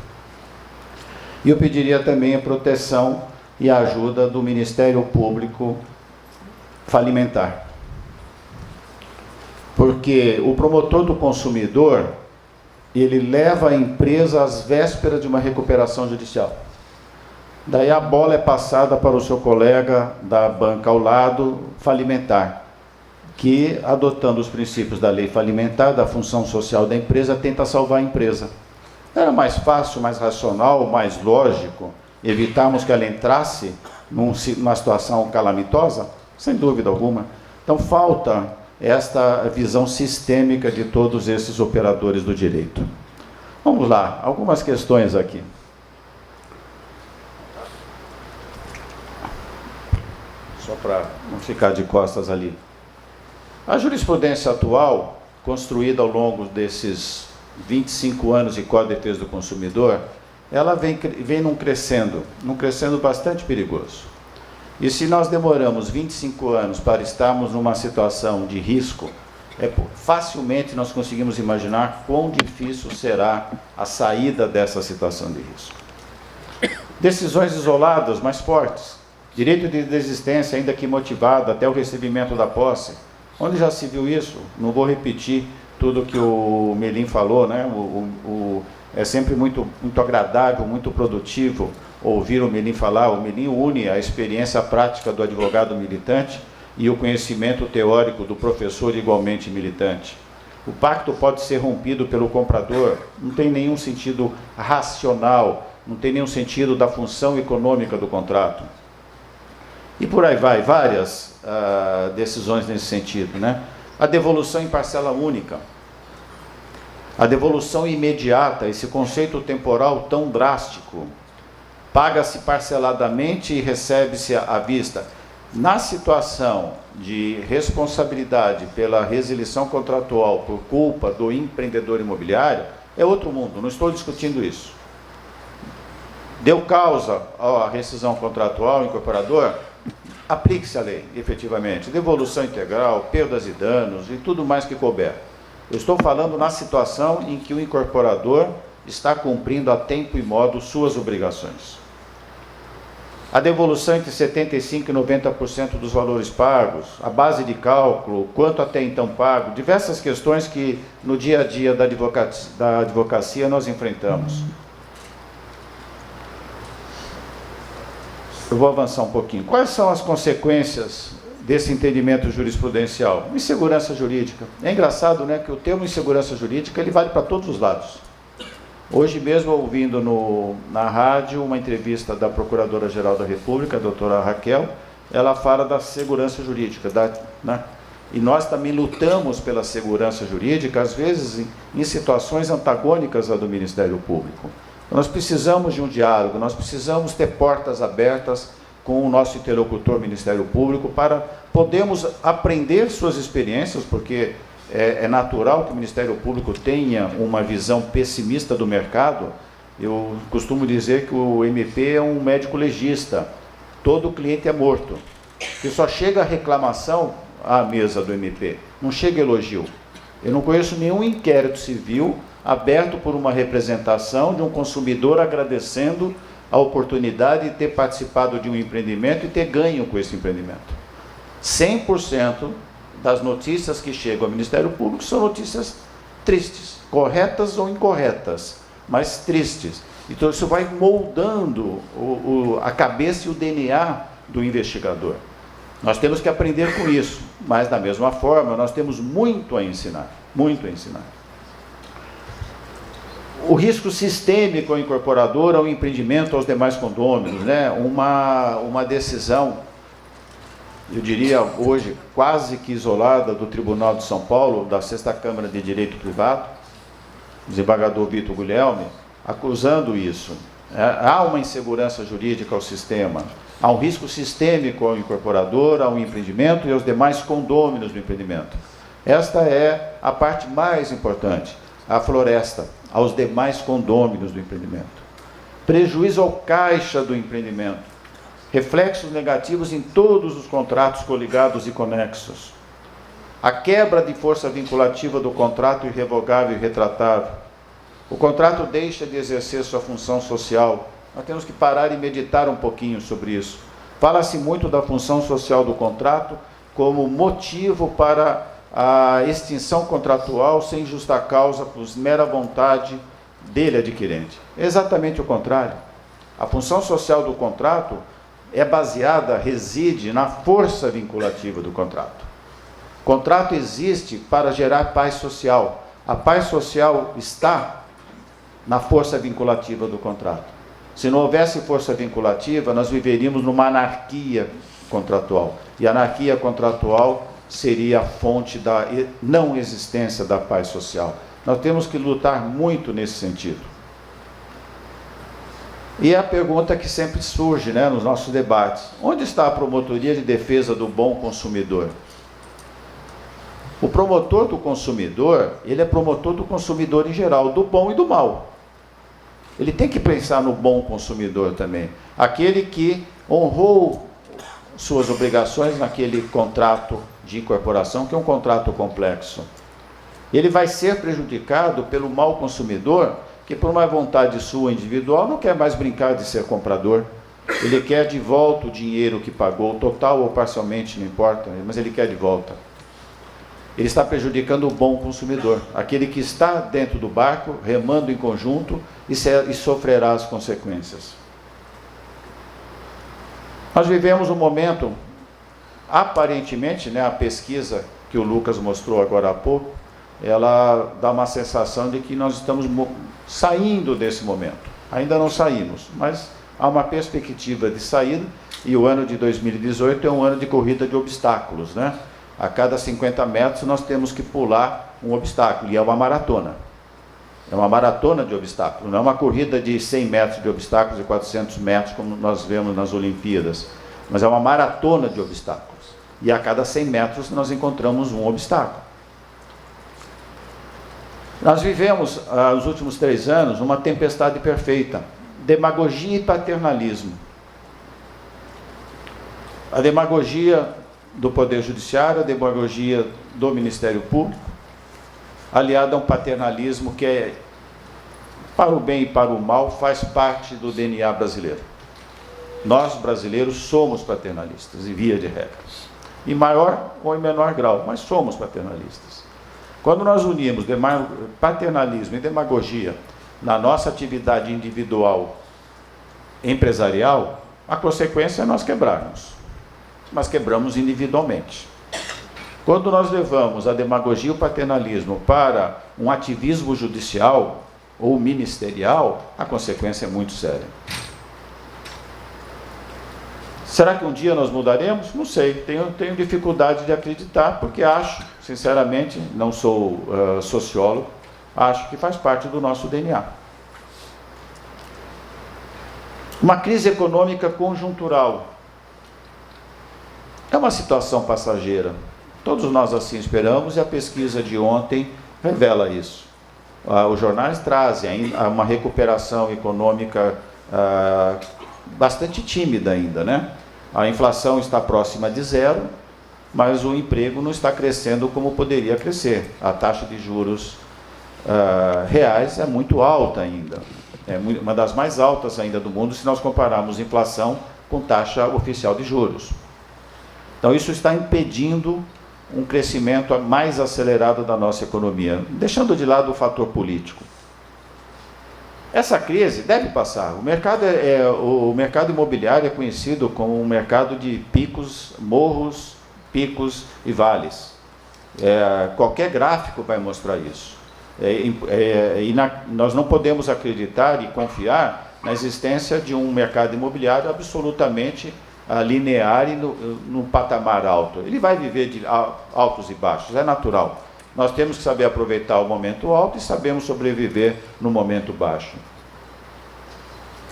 E eu pediria também a proteção e a ajuda do Ministério Público Falimentar. Porque o promotor do consumidor, ele leva a empresa às vésperas de uma recuperação judicial. Daí a bola é passada para o seu colega da banca ao lado, falimentar, que, adotando os princípios da lei falimentar, da função social da empresa, tenta salvar a empresa. Era mais fácil, mais racional, mais lógico evitarmos que ela entrasse numa situação calamitosa? Sem dúvida alguma. Então falta esta visão sistêmica de todos esses operadores do direito. Vamos lá, algumas questões aqui. Só para não ficar de costas ali. A jurisprudência atual, construída ao longo desses 25 anos de Código de Defesa do Consumidor, ela vem num crescendo bastante perigoso. E se nós demoramos 25 anos para estarmos numa situação de risco, facilmente nós conseguimos imaginar quão difícil será a saída dessa situação de risco. Decisões isoladas, mais fortes. Direito de desistência, ainda que motivado, até o recebimento da posse. Onde já se viu isso? Não vou repetir tudo que o Melim falou, né? É sempre muito agradável, muito produtivo ouvir o Melim falar. O Melim une a experiência prática do advogado militante e o conhecimento teórico do professor igualmente militante. O pacto pode ser rompido pelo comprador, não tem nenhum sentido racional, não tem nenhum sentido da função econômica do contrato. E por aí vai, várias decisões nesse sentido, né? A devolução em parcela única, a devolução imediata, esse conceito temporal tão drástico, paga-se parceladamente e recebe-se à vista. Na situação de responsabilidade pela resilição contratual por culpa do empreendedor imobiliário, é outro mundo, não estou discutindo isso. Deu causa à rescisão contratual, incorporador, aplique-se a lei, efetivamente. Devolução integral, perdas e danos e tudo mais que couber. Eu estou falando na situação em que o incorporador está cumprindo a tempo e modo suas obrigações. A devolução entre 75% e 90% dos valores pagos, a base de cálculo, quanto até então pago, diversas questões que no dia a dia da advocacia nós enfrentamos. Eu vou avançar um pouquinho. Quais são as consequências desse entendimento jurisprudencial? Insegurança jurídica. É engraçado, né, que o termo insegurança jurídica ele vale para todos os lados. Hoje mesmo, ouvindo na rádio uma entrevista da Procuradora-Geral da República, a doutora Raquel, ela fala da segurança jurídica, né? E nós também lutamos pela segurança jurídica, às vezes em situações antagônicas à do Ministério Público. Nós precisamos de um diálogo, nós precisamos ter portas abertas com o nosso interlocutor Ministério Público para podermos aprender suas experiências, porque é natural que o Ministério Público tenha uma visão pessimista do mercado. Eu costumo dizer que o MP é um médico legista, todo cliente é morto, que só chega a reclamação à mesa do MP, não chega elogio. Eu não conheço nenhum inquérito civil aberto por uma representação de um consumidor agradecendo a oportunidade de ter participado de um empreendimento e ter ganho com esse empreendimento. 100% das notícias que chegam ao Ministério Público são notícias tristes, corretas ou incorretas, mas tristes. Então isso vai moldando a cabeça e o DNA do investigador. Nós temos que aprender com isso, mas da mesma forma nós temos muito a ensinar, muito a ensinar. O risco sistêmico ao incorporador, ao empreendimento, aos demais condôminos, né? Uma decisão, eu diria hoje, quase que isolada do Tribunal de São Paulo, da 6ª Câmara de Direito Privado, o desembargador Vitor Guglielmi, acusando isso. Há uma insegurança jurídica ao sistema, há um risco sistêmico ao incorporador, ao empreendimento e aos demais condôminos do empreendimento. Esta é a parte mais importante, a floresta, aos demais condôminos do empreendimento. Prejuízo ao caixa do empreendimento. Reflexos negativos em todos os contratos coligados e conexos. A quebra de força vinculativa do contrato irrevogável e retratável. O contrato deixa de exercer sua função social. Nós temos que parar e meditar um pouquinho sobre isso. Fala-se muito da função social do contrato como motivo para a extinção contratual sem justa causa por mera vontade dele adquirente. É exatamente o contrário. A função social do contrato é baseada, reside na força vinculativa do contrato. O contrato existe para gerar paz social. A paz social está na força vinculativa do contrato. Se não houvesse força vinculativa, nós viveríamos numa anarquia contratual. E a anarquia contratual seria a fonte da não existência da paz social. Nós temos que lutar muito nesse sentido. E é a pergunta que sempre surge, né, nos nossos debates: onde está a promotoria de defesa do bom consumidor? O promotor do consumidor, ele é promotor do consumidor em geral, do bom e do mal. Ele tem que pensar no bom consumidor também, aquele que honrou suas obrigações naquele contrato de incorporação, que é um contrato complexo. Ele vai ser prejudicado pelo mau consumidor, que por uma vontade sua individual não quer mais brincar de ser comprador. Ele quer de volta o dinheiro que pagou, total ou parcialmente, não importa, mas ele quer de volta. Ele está prejudicando o bom consumidor, aquele que está dentro do barco, remando em conjunto e sofrerá as consequências. Nós vivemos um momento, aparentemente, né, a pesquisa que o Lucas mostrou agora há pouco, ela dá uma sensação de que nós estamos saindo desse momento. Ainda não saímos, mas há uma perspectiva de saída, e o ano de 2018 é um ano de corrida de obstáculos, né? A cada 50 metros nós temos que pular um obstáculo, e é uma maratona. É uma maratona de obstáculos, não é uma corrida de 100 metros de obstáculos e 400 metros, como nós vemos nas Olimpíadas, mas é uma maratona de obstáculos. E a cada 100 metros nós encontramos um obstáculo. Nós vivemos, nos últimos 3 anos, uma tempestade perfeita: demagogia e paternalismo. A demagogia do Poder Judiciário, a demagogia do Ministério Público, aliada a um paternalismo que é, para o bem e para o mal, faz parte do DNA brasileiro. Nós, brasileiros, somos paternalistas, em via de regra. Em maior ou em menor grau, mas somos paternalistas. Quando nós unimos paternalismo e demagogia na nossa atividade individual empresarial, a consequência é nós quebrarmos. Mas quebramos individualmente. Quando nós levamos a demagogia e o paternalismo para um ativismo judicial ou ministerial, a consequência é muito séria. Será que um dia nós mudaremos? Não sei, tenho dificuldade de acreditar, porque acho, sinceramente, não sou sociólogo, acho que faz parte do nosso DNA. Uma crise econômica conjuntural é uma situação passageira. Todos nós assim esperamos, e a pesquisa de ontem revela isso. Os jornais trazem uma recuperação econômica bastante tímida ainda, né? A inflação está próxima de zero, mas o emprego não está crescendo como poderia crescer. A taxa de juros reais é muito alta ainda. É uma das mais altas ainda do mundo, se nós compararmos inflação com taxa oficial de juros. Então, isso está impedindo um crescimento mais acelerado da nossa economia, deixando de lado o fator político. Essa crise deve passar. O mercado imobiliário é conhecido como um mercado de picos, morros, picos e vales. Qualquer gráfico vai mostrar isso. Nós não podemos acreditar e confiar na existência de um mercado imobiliário absolutamente linear e num patamar alto. Ele vai viver de altos e baixos, é natural. Nós temos que saber aproveitar o momento alto e sabemos sobreviver no momento baixo.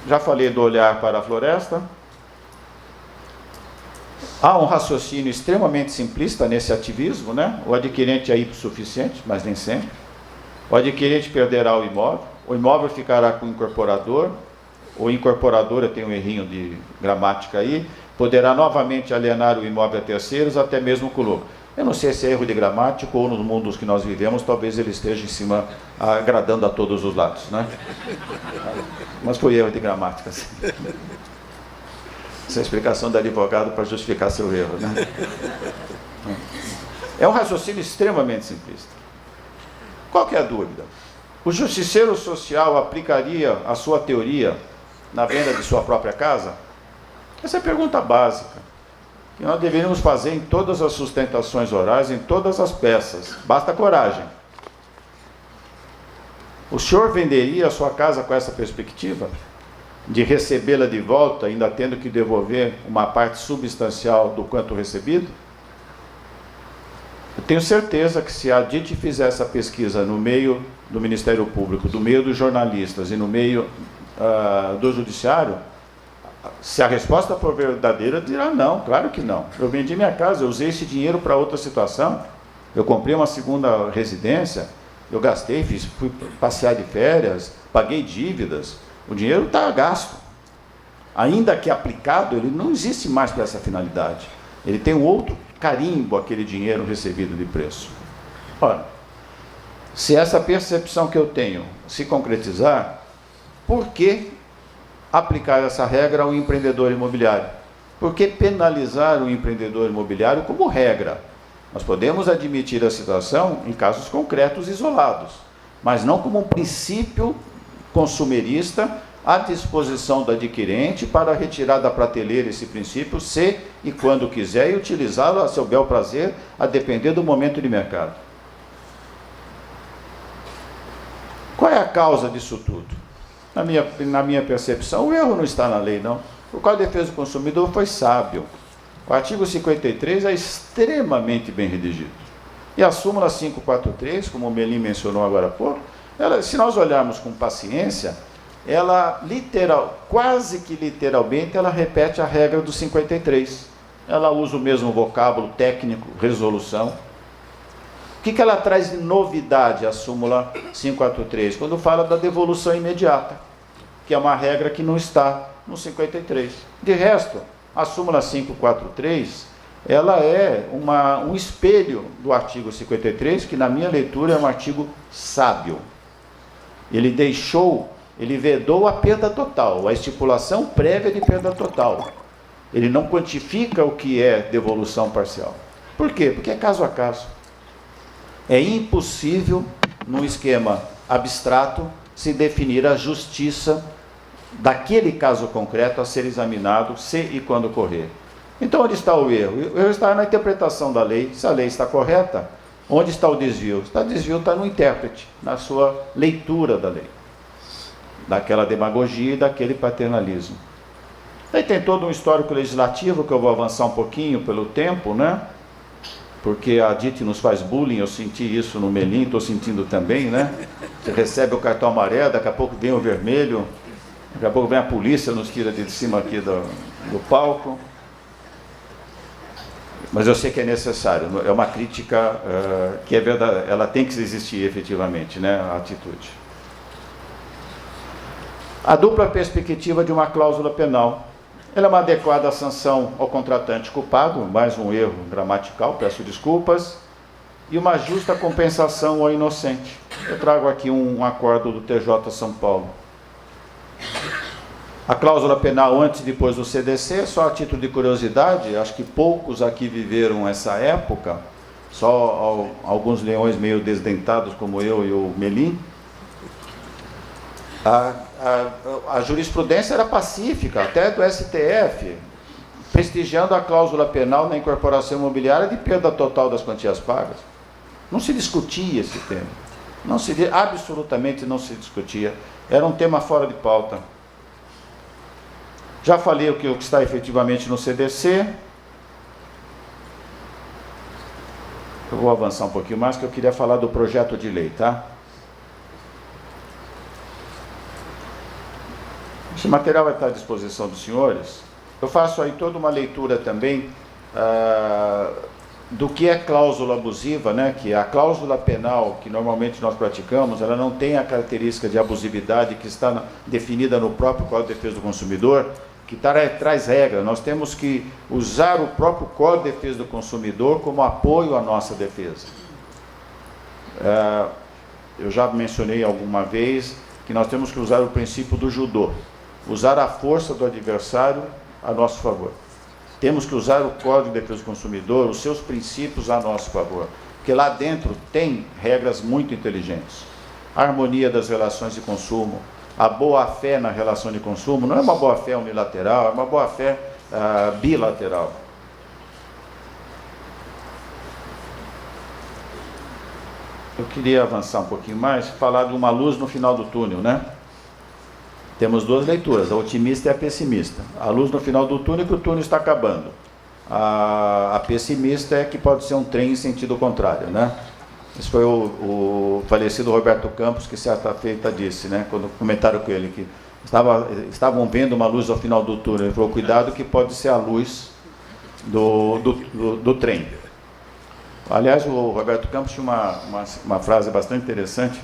Já falei do olhar para a floresta. Há um raciocínio extremamente simplista nesse ativismo, né? O adquirente é hipossuficiente, mas nem sempre. O adquirente perderá o imóvel ficará com o incorporador eu tenho um errinho de gramática aí, poderá novamente alienar o imóvel a terceiros, até mesmo com lucro. Eu não sei se é erro de gramática ou nos mundos que nós vivemos, talvez ele esteja em cima, agradando a todos os lados, né? Mas foi erro de gramática. Sim. Essa é a explicação do advogado para justificar seu erro, né? É um raciocínio extremamente simplista. Qual que é a dúvida? O justiceiro social aplicaria a sua teoria na venda de sua própria casa? Essa é a pergunta básica, que nós deveríamos fazer em todas as sustentações orais, em todas as peças. Basta coragem. O senhor venderia a sua casa com essa perspectiva? De recebê-la de volta, ainda tendo que devolver uma parte substancial do quanto recebido? Eu tenho certeza que se a DIT fizer essa pesquisa no meio do Ministério Público, no meio dos jornalistas e no meio do Judiciário, se a resposta for verdadeira, dirá não, claro que não. Eu vendi minha casa, eu usei esse dinheiro para outra situação, eu comprei uma segunda residência, eu gastei, fui passear de férias, paguei dívidas, o dinheiro está gasto. Ainda que aplicado, ele não existe mais para essa finalidade. Ele tem um outro carimbo, aquele dinheiro recebido de preço. Ora, se essa percepção que eu tenho se concretizar, por que aplicar essa regra ao empreendedor imobiliário? Por que penalizar o empreendedor imobiliário como regra? Nós podemos admitir a situação em casos concretos isolados, mas não como um princípio consumerista à disposição do adquirente para retirar da prateleira esse princípio, se e quando quiser, e utilizá-lo a seu bel prazer, a depender do momento de mercado. Qual é a causa disso tudo? Na minha percepção, o erro não está na lei, não. O Código de Defesa do Consumidor foi sábio. O artigo 53 é extremamente bem redigido. E a súmula 543, como o Melim mencionou agora há pouco, se nós olharmos com paciência, ela quase que literalmente, ela repete a regra do 53. Ela usa o mesmo vocábulo técnico, resolução. O que ela traz de novidade, a súmula 543? Quando fala da devolução imediata, que é uma regra que não está no 53. De resto, a súmula 543, ela é um espelho do artigo 53, que na minha leitura é um artigo sábio. Ele vedou a perda total, a estipulação prévia de perda total. Ele não quantifica o que é devolução parcial. Por quê? Porque é caso a caso. É impossível, num esquema abstrato, se definir a justiça daquele caso concreto a ser examinado, se e quando ocorrer. Então, onde está o erro? O erro está na interpretação da lei. Se a lei está correta, onde está o desvio? O desvio está no intérprete, na sua leitura da lei, daquela demagogia e daquele paternalismo. Aí tem todo um histórico legislativo, que eu vou avançar um pouquinho pelo tempo, né? Porque a DIT nos faz bullying, eu senti isso no Melim, estou sentindo também, né? Você recebe o cartão amarelo, daqui a pouco vem o vermelho, daqui a pouco vem a polícia, nos tira de cima aqui do palco. Mas eu sei que é necessário, é uma crítica que é verdade, ela tem que existir efetivamente, né, a atitude. A dupla perspectiva de uma cláusula penal. Ela é uma adequada sanção ao contratante culpado, mais um erro gramatical, peço desculpas, e uma justa compensação ao inocente. Eu trago aqui um acordo do TJ São Paulo. A cláusula penal antes e depois do CDC, só a título de curiosidade, acho que poucos aqui viveram essa época, só alguns leões meio desdentados como eu e o Melim. A jurisprudência era pacífica, até do STF, prestigiando a cláusula penal na incorporação imobiliária de perda total das quantias pagas. Não se discutia esse tema, absolutamente não se discutia, era um tema fora de pauta. Já falei o que está efetivamente no CDC. Eu vou avançar um pouquinho mais, que eu queria falar do projeto de lei, tá? Esse material vai estar à disposição dos senhores. Eu faço aí toda uma leitura também do que é cláusula abusiva, né? Que a cláusula penal que normalmente nós praticamos, ela não tem a característica de abusividade que está definida no próprio Código de Defesa do Consumidor, que traz regra. Nós temos que usar o próprio Código de Defesa do Consumidor como apoio à nossa defesa. Eu já mencionei alguma vez que nós temos que usar o princípio do judô, usar a força do adversário a nosso favor. Temos que usar o Código de Defesa do Consumidor, os seus princípios a nosso favor, porque lá dentro tem regras muito inteligentes. A harmonia das relações de consumo, a boa-fé na relação de consumo, não é uma boa-fé unilateral, é uma boa-fé bilateral. Eu queria avançar um pouquinho mais, falar de uma luz no final do túnel, né? Temos duas leituras, a otimista e a pessimista. A luz no final do túnel é que o túnel está acabando. A pessimista é que pode ser um trem em sentido contrário, né? Isso foi o falecido Roberto Campos que certa feita disse, né? Quando comentaram com ele que estavam vendo uma luz ao final do túnel. Ele falou, cuidado que pode ser a luz do trem. Aliás, o Roberto Campos tinha uma frase bastante interessante,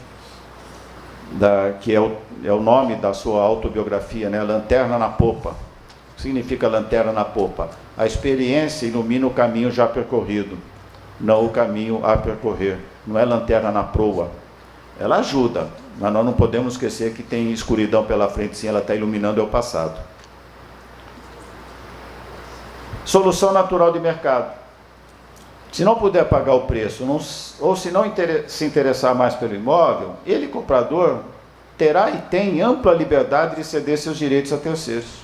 que é o nome da sua autobiografia, né? Lanterna na popa. O que significa lanterna na popa? A experiência ilumina o caminho já percorrido, não o caminho a percorrer. Não é lanterna na proa. Ela ajuda, mas nós não podemos esquecer que tem escuridão pela frente, sim, ela está iluminando o passado. Solução natural de mercado. Se não puder pagar o preço, ou se não se interessar mais pelo imóvel, ele, comprador, terá e tem ampla liberdade de ceder seus direitos a terceiros.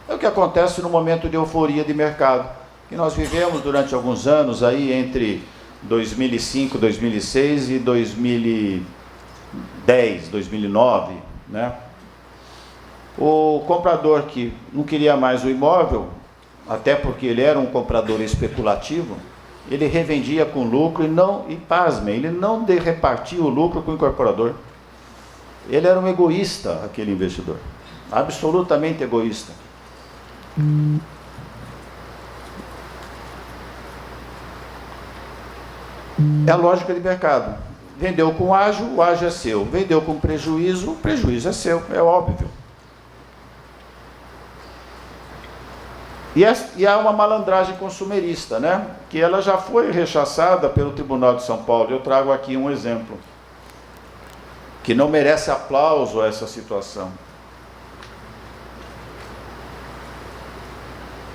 É o que acontece no momento de euforia de mercado, que nós vivemos durante alguns anos, aí entre 2005, 2006 e 2010, 2009, né? O comprador que não queria mais o imóvel, até porque ele era um comprador especulativo, ele revendia com lucro e pasmem, ele não repartia o lucro com o incorporador. Ele era um egoísta, aquele investidor, absolutamente egoísta. É a lógica de mercado. Vendeu com ágio, o ágio é seu. Vendeu com prejuízo, o prejuízo é seu, é óbvio. E há uma malandragem consumerista, né? Que ela já foi rechaçada pelo Tribunal de São Paulo. Eu trago aqui um exemplo, que não merece aplauso a essa situação.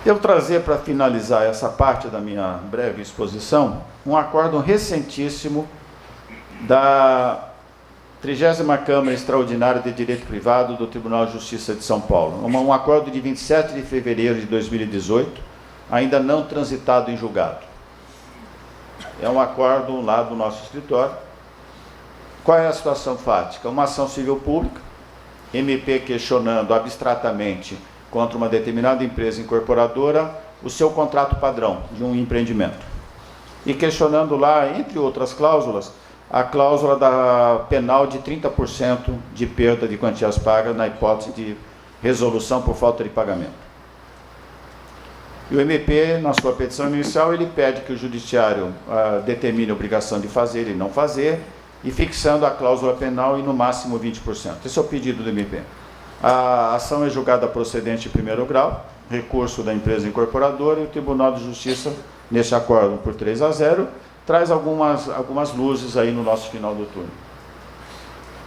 Eu trazer para finalizar essa parte da minha breve exposição, um acórdão recentíssimo da 30ª Câmara Extraordinária de Direito Privado do Tribunal de Justiça de São Paulo. Um acordo de 27 de fevereiro de 2018, ainda não transitado em julgado. É um acordo lá do nosso escritório. Qual é a situação fática? Uma ação civil pública, MP questionando abstratamente contra uma determinada empresa incorporadora o seu contrato padrão de um empreendimento. E questionando lá, entre outras cláusulas, a cláusula da penal de 30% de perda de quantias pagas na hipótese de resolução por falta de pagamento. E o MP, na sua petição inicial, ele pede que o judiciário determine a obrigação de fazer e não fazer, e fixando a cláusula penal em no máximo 20%. Esse é o pedido do MP. A ação é julgada procedente em primeiro grau, recurso da empresa incorporadora, e o Tribunal de Justiça, nesse acordo por 3-0, traz algumas luzes aí no nosso final do túnel.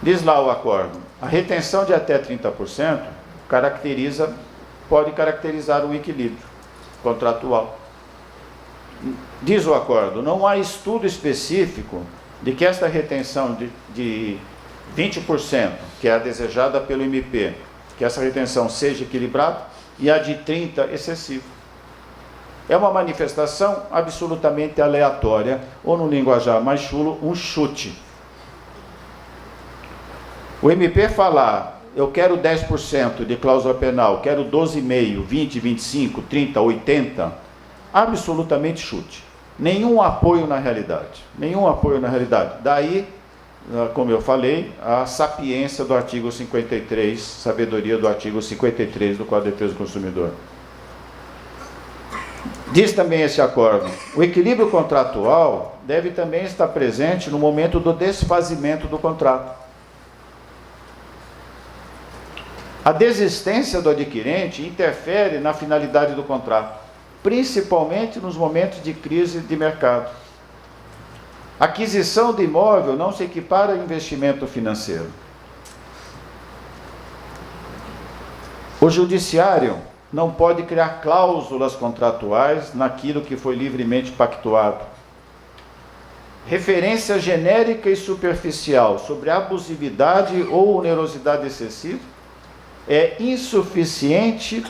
Diz lá o acordo, a retenção de até 30% pode caracterizar um equilíbrio contratual. Diz o acordo, não há estudo específico de que esta retenção de 20%, que é a desejada pelo MP, que essa retenção seja equilibrada, e a de 30% excessiva. É uma manifestação absolutamente aleatória, ou no linguajar mais chulo, um chute. O MP falar, eu quero 10% de cláusula penal, quero 12,5%, 20%, 25%, 30%, 80%, absolutamente chute. Nenhum apoio na realidade. Nenhum apoio na realidade. Daí, como eu falei, a sapiência do artigo 53, sabedoria do artigo 53 do Código de Defesa do Consumidor. Diz também esse acordo, o equilíbrio contratual deve também estar presente no momento do desfazimento do contrato. A desistência do adquirente interfere na finalidade do contrato, principalmente nos momentos de crise de mercado. Aquisição de imóvel não se equipara a investimento financeiro. O judiciário não pode criar cláusulas contratuais naquilo que foi livremente pactuado. Referência genérica e superficial sobre abusividade ou onerosidade excessiva é insuficiente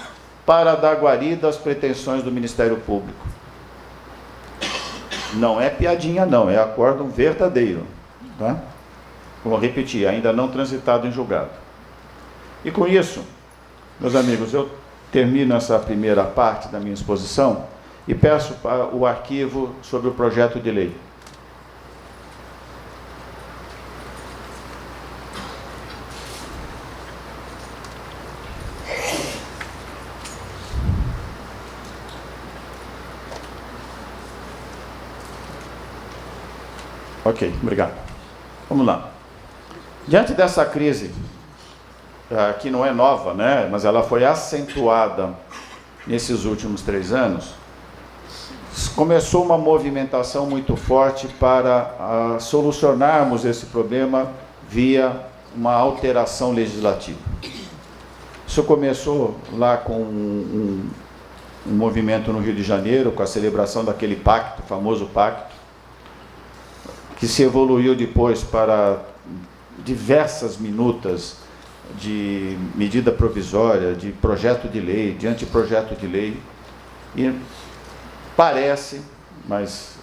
para dar guarida às pretensões do Ministério Público. Não é piadinha não, é acórdão verdadeiro. Tá? Vou repetir, ainda não transitado em julgado. E com isso, meus amigos, eu termino essa primeira parte da minha exposição e peço para o arquivo sobre o projeto de lei. Ok, obrigado. Vamos lá. Diante dessa crise, que não é nova, né, mas ela foi acentuada nesses últimos 3 anos, começou uma movimentação muito forte para solucionarmos esse problema via uma alteração legislativa. Isso começou lá com um movimento no Rio de Janeiro, com a celebração daquele pacto, famoso pacto, que se evoluiu depois para diversas minutas de medida provisória, de projeto de lei, de anteprojeto de lei. E parece, mas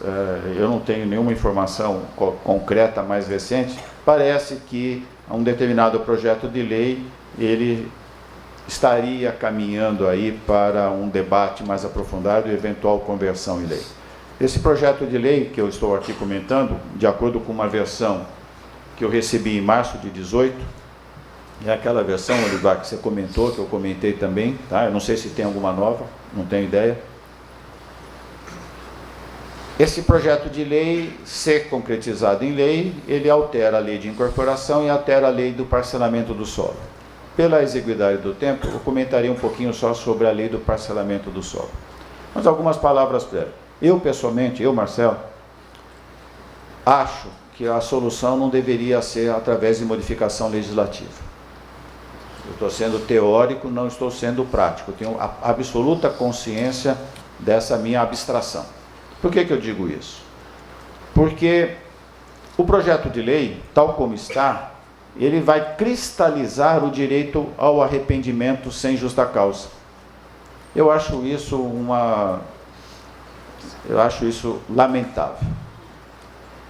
eu não tenho nenhuma informação concreta mais recente, parece que um determinado projeto de lei, ele estaria caminhando aí para um debate mais aprofundado e eventual conversão em lei. Esse projeto de lei que eu estou aqui comentando, de acordo com uma versão que eu recebi em março de 18, é aquela versão, Olivar, que você comentou, que eu comentei também, tá? Eu não sei se tem alguma nova, não tenho ideia. Esse projeto de lei, ser concretizado em lei, ele altera a lei de incorporação e altera a lei do parcelamento do solo. Pela exiguidade do tempo, eu comentaria um pouquinho só sobre a lei do parcelamento do solo. Mas algumas palavras prévias. Eu, pessoalmente, Marcelo, acho que a solução não deveria ser através de modificação legislativa. Eu estou sendo teórico, não estou sendo prático. Eu tenho a absoluta consciência dessa minha abstração. Por que eu digo isso? Porque o projeto de lei, tal como está, ele vai cristalizar o direito ao arrependimento sem justa causa. Eu acho isso lamentável,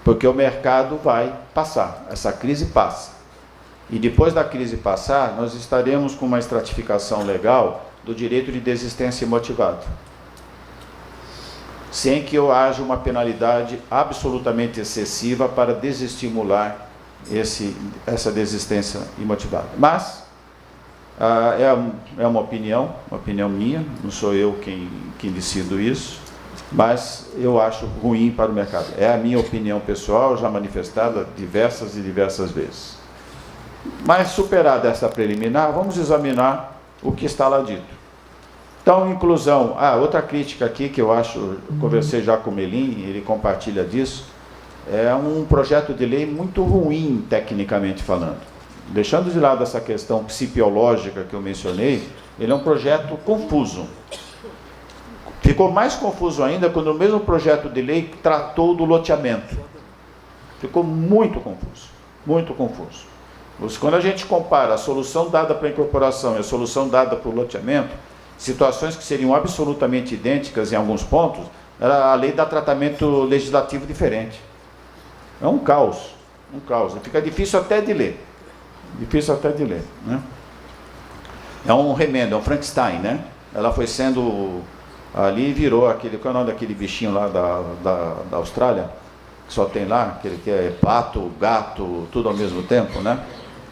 porque o mercado vai passar, essa crise passa, e depois da crise passar, nós estaremos com uma estratificação legal do direito de desistência imotivada, sem que haja uma penalidade absolutamente excessiva para desestimular essa desistência imotivada. Mas é uma opinião minha, não sou eu quem decido isso, mas eu acho ruim para o mercado. É a minha opinião pessoal, já manifestada diversas vezes. Mas superada essa preliminar, vamos examinar o que está lá dito. Então, inclusão. Outra crítica aqui que eu acho, conversei já com o Melim, ele compartilha disso, é um projeto de lei muito ruim, tecnicamente falando. Deixando de lado essa questão psicológica que eu mencionei, ele é um projeto confuso. Ficou mais confuso ainda quando o mesmo projeto de lei tratou do loteamento. Ficou muito confuso, muito confuso. Quando a gente compara a solução dada para a incorporação e a solução dada para o loteamento, situações que seriam absolutamente idênticas em alguns pontos, a lei dá tratamento legislativo diferente. É um caos, Fica difícil até de ler. Né? É um remendo, é um Frankenstein, né? Ela foi sendo... Ali virou aquele, qual é o nome daquele bichinho lá da Austrália, que só tem lá, aquele que é pato, gato, tudo ao mesmo tempo, né?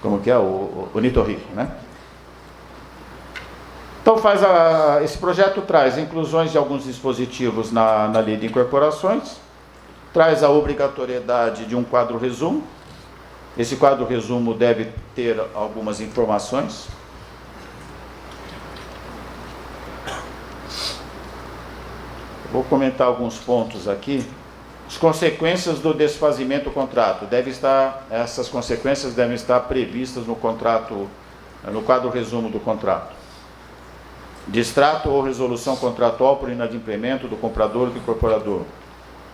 Como que é? O Nitorrico, né? Então esse projeto traz inclusões de alguns dispositivos na lei de incorporações, traz a obrigatoriedade de um quadro resumo. Esse quadro resumo deve ter algumas informações. Vou comentar alguns pontos aqui. As consequências do desfazimento do contrato. Essas consequências devem estar previstas no contrato, no quadro resumo do contrato. de extrato ou resolução contratual por inadimplemento do comprador ou do incorporador,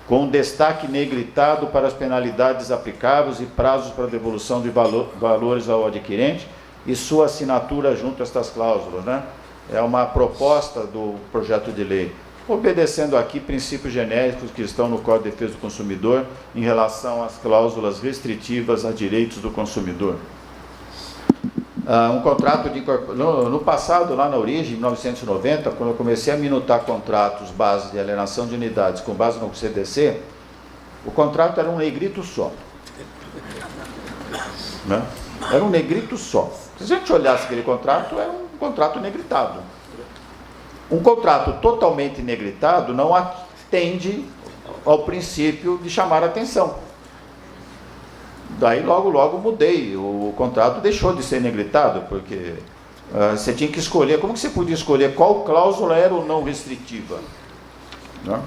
com destaque negritado para as penalidades aplicáveis e prazos para devolução de valores ao adquirente e sua assinatura junto a estas cláusulas, né? É uma proposta do projeto de lei, obedecendo aqui princípios genéricos que estão no Código de Defesa do Consumidor em relação às cláusulas restritivas a direitos do consumidor. Um contrato de no passado, lá na origem, em 1990, quando eu comecei a minutar contratos base de alienação de unidades com base no CDC, o contrato era um negrito só, né? Era um negrito só. Se a gente olhasse aquele contrato, era um contrato negritado. Um contrato totalmente negritado não atende ao princípio de chamar a atenção. Daí logo mudei, o contrato deixou de ser negritado, porque você tinha que escolher, como que você podia escolher qual cláusula era ou não restritiva? Né?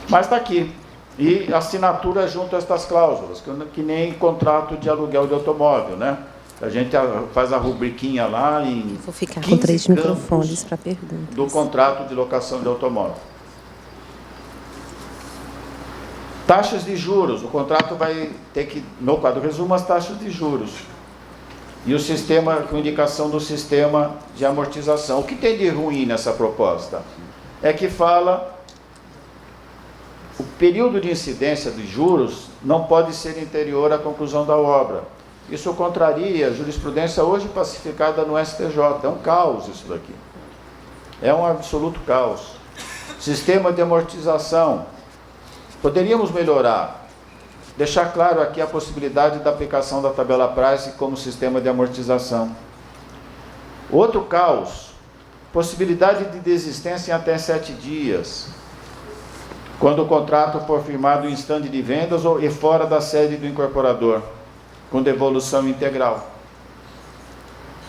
Mas está aqui, e assinatura junto a estas cláusulas, que nem contrato de aluguel de automóvel, né? A gente faz a rubriquinha lá em vou ficar com 3 microfones para perguntas. Do contrato de locação de automóvel. Taxas de juros, o contrato vai ter que, no quadro resumo, as taxas de juros. E o sistema, com indicação do sistema de amortização. O que tem de ruim nessa proposta? É que fala, o período de incidência de juros não pode ser anterior à conclusão da obra. Isso contraria a jurisprudência hoje pacificada no STJ. É um caos isso daqui. É um absoluto caos. Sistema de amortização. Poderíamos melhorar, deixar claro aqui a possibilidade da aplicação da tabela price como sistema de amortização. Outro caos, possibilidade de desistência em até 7 dias, quando o contrato for firmado em estande de vendas e fora da sede do incorporador, com devolução integral.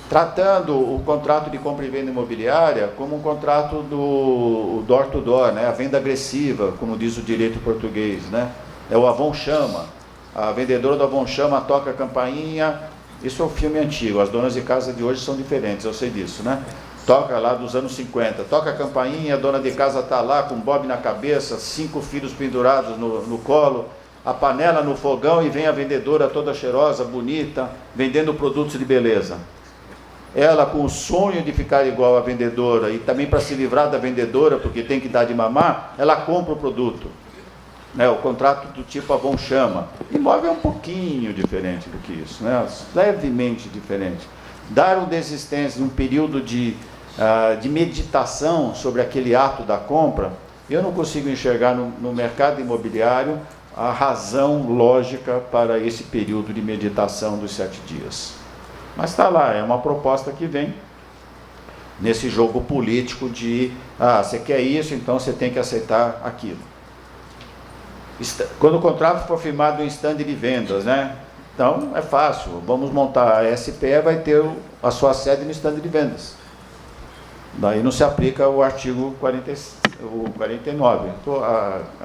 Tratando o contrato de compra e venda imobiliária como um contrato do door-to-door, né? A venda agressiva, como diz o direito português, né? É o Avon Chama. A vendedora do Avon Chama toca a campainha. Isso é um filme antigo, as donas de casa de hoje são diferentes, eu sei disso, né? Toca lá dos anos 50, toca a campainha, a dona de casa está lá com um bob na cabeça, 5 filhos pendurados no colo, a panela no fogão e vem a vendedora toda cheirosa, bonita, vendendo produtos de beleza. Ela, com o sonho de ficar igual à vendedora e também para se livrar da vendedora, porque tem que dar de mamar, ela compra o produto. Né? O contrato do tipo Avon Chama. Imóvel é um pouquinho diferente do que isso, né? Levemente diferente. Dar uma desistência, um período de meditação sobre aquele ato da compra, eu não consigo enxergar no mercado imobiliário a razão lógica para esse período de meditação dos 7 dias. Mas está lá, é uma proposta que vem nesse jogo político de, você quer isso, então você tem que aceitar aquilo. Quando o contrato for firmado em estande de vendas, né? Então é fácil, vamos montar a SPE, vai ter a sua sede no estande de vendas. Daí não se aplica o artigo 49, estou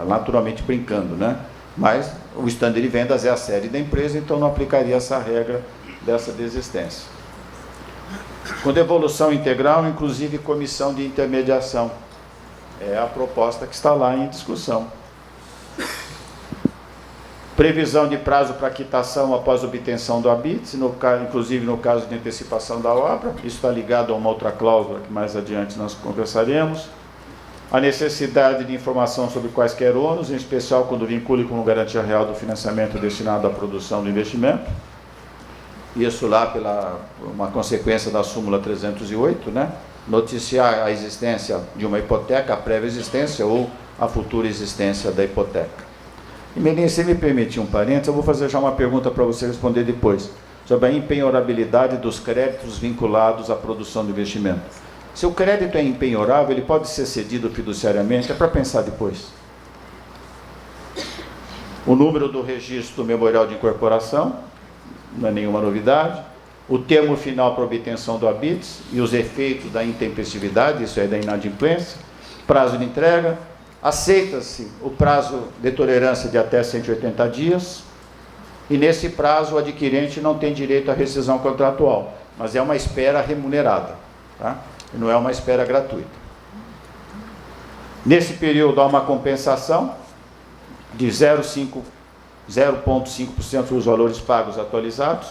naturalmente brincando, né? Mas o estande de vendas é a sede da empresa, então não aplicaria essa regra dessa desistência. Com devolução integral, inclusive comissão de intermediação. É a proposta que está lá em discussão. Previsão de prazo para quitação após obtenção do habite, inclusive no caso de antecipação da obra. Isso está ligado a uma outra cláusula que mais adiante nós conversaremos. A necessidade de informação sobre quaisquer ônus, em especial quando vincule como garantia real do financiamento destinado à produção do investimento. Isso lá pela uma consequência da súmula 308, né? Noticiar a existência de uma hipoteca, a prévia existência ou a futura existência da hipoteca. E Melinha, se me permitir um parênteses, eu vou fazer já uma pergunta para você responder depois, sobre a empenhorabilidade dos créditos vinculados à produção do investimento. Se o crédito é empenhorável, ele pode ser cedido fiduciariamente, é para pensar depois. O número do registro do memorial de incorporação, não é nenhuma novidade. O termo final para obtenção do habites e os efeitos da intempestividade, isso é da inadimplência. Prazo de entrega. Aceita-se o prazo de tolerância de até 180 dias. E nesse prazo o adquirente não tem direito à rescisão contratual, mas é uma espera remunerada. Tá? não é uma espera gratuita. Nesse período há uma compensação de 0,5% dos valores pagos atualizados,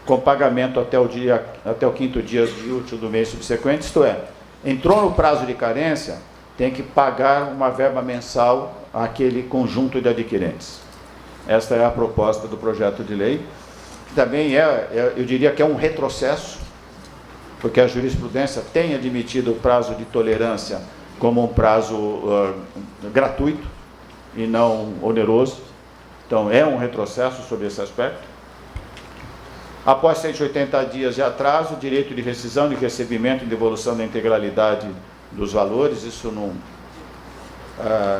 com pagamento até o 5º dia útil do mês subsequente, isto é, entrou no prazo de carência, tem que pagar uma verba mensal àquele conjunto de adquirentes. Esta é a proposta do projeto de lei, que também eu diria que é um retrocesso, porque a jurisprudência tem admitido o prazo de tolerância como um prazo gratuito e não oneroso. Então, é um retrocesso sobre esse aspecto. Após 180 dias de atraso, direito de rescisão, de recebimento e devolução da integralidade dos valores, isso não...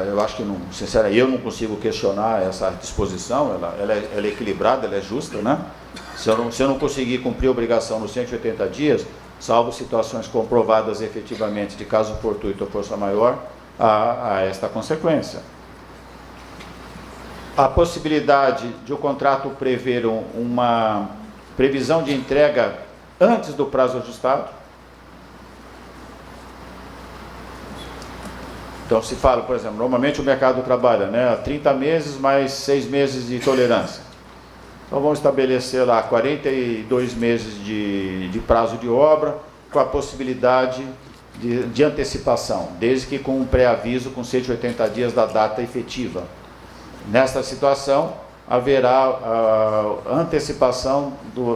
eu acho que, sinceramente, eu não consigo questionar essa disposição, ela é equilibrada, ela é justa, né? Se eu não conseguir cumprir a obrigação nos 180 dias, salvo situações comprovadas efetivamente de caso fortuito ou força maior, há esta consequência. A possibilidade de o contrato prever uma previsão de entrega antes do prazo ajustado. Então, se fala, por exemplo, normalmente o mercado trabalha, né, 30 meses mais 6 meses de tolerância. Então, vamos estabelecer lá 42 meses de prazo de obra, com a possibilidade de antecipação, desde que com um pré-aviso com 180 dias da data efetiva. Nesta situação, haverá a antecipação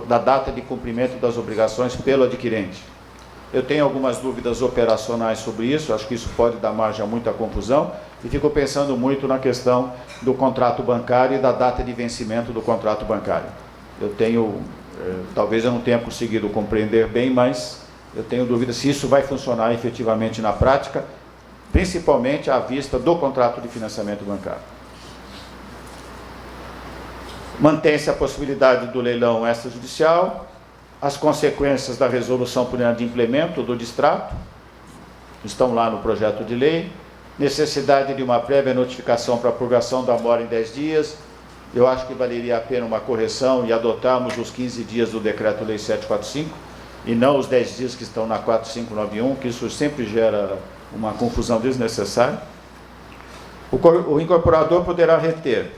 da data de cumprimento das obrigações pelo adquirente. Eu tenho algumas dúvidas operacionais sobre isso, acho que isso pode dar margem a muita confusão, e fico pensando muito na questão do contrato bancário e da data de vencimento do contrato bancário. Talvez eu não tenha conseguido compreender bem, mas eu tenho dúvida se isso vai funcionar efetivamente na prática, principalmente à vista do contrato de financiamento bancário. Mantém-se a possibilidade do leilão extrajudicial, as consequências da resolução por inadimplemento do distrato estão lá no projeto de lei, necessidade de uma prévia notificação para a purgação da mora em 10 dias, eu acho que valeria a pena uma correção e adotarmos os 15 dias do Decreto-Lei 745, e não os 10 dias que estão na 4591, que isso sempre gera uma confusão desnecessária. O incorporador poderá reter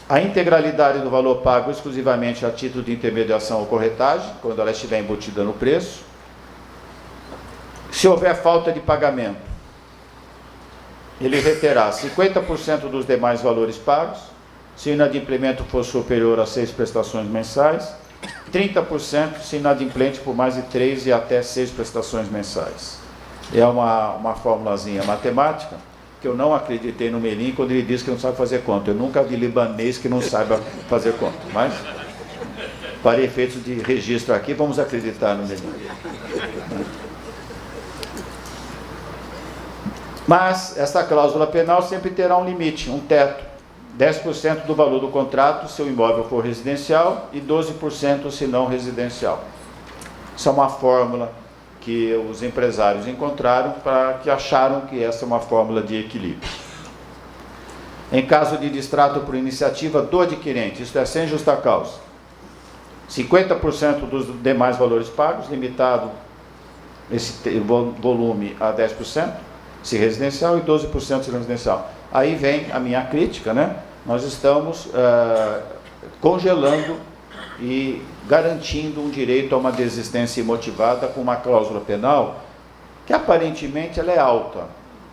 a integralidade do valor pago exclusivamente a título de intermediação ou corretagem, quando ela estiver embutida no preço. Se houver falta de pagamento, ele reterá 50% dos demais valores pagos, se o inadimplemento for superior a 6 prestações mensais, 30% se inadimplente por mais de 3 e até 6 prestações mensais. É uma formulazinha matemática, que eu não acreditei no Melim quando ele disse que não sabe fazer conta. Eu nunca vi libanês que não saiba fazer conta, mas para efeitos de registro aqui, vamos acreditar no Melim. Mas esta cláusula penal sempre terá um limite, um teto, 10% do valor do contrato se o imóvel for residencial e 12% se não residencial. Isso é uma fórmula que os empresários encontraram que acharam que essa é uma fórmula de equilíbrio. Em caso de distrato por iniciativa do adquirente, isto é, sem justa causa, 50% dos demais valores pagos, limitado esse volume a 10%, se residencial, e 12% se residencial. Aí vem a minha crítica, né? Nós estamos congelando e garantindo um direito a uma desistência imotivada com uma cláusula penal que aparentemente ela é alta,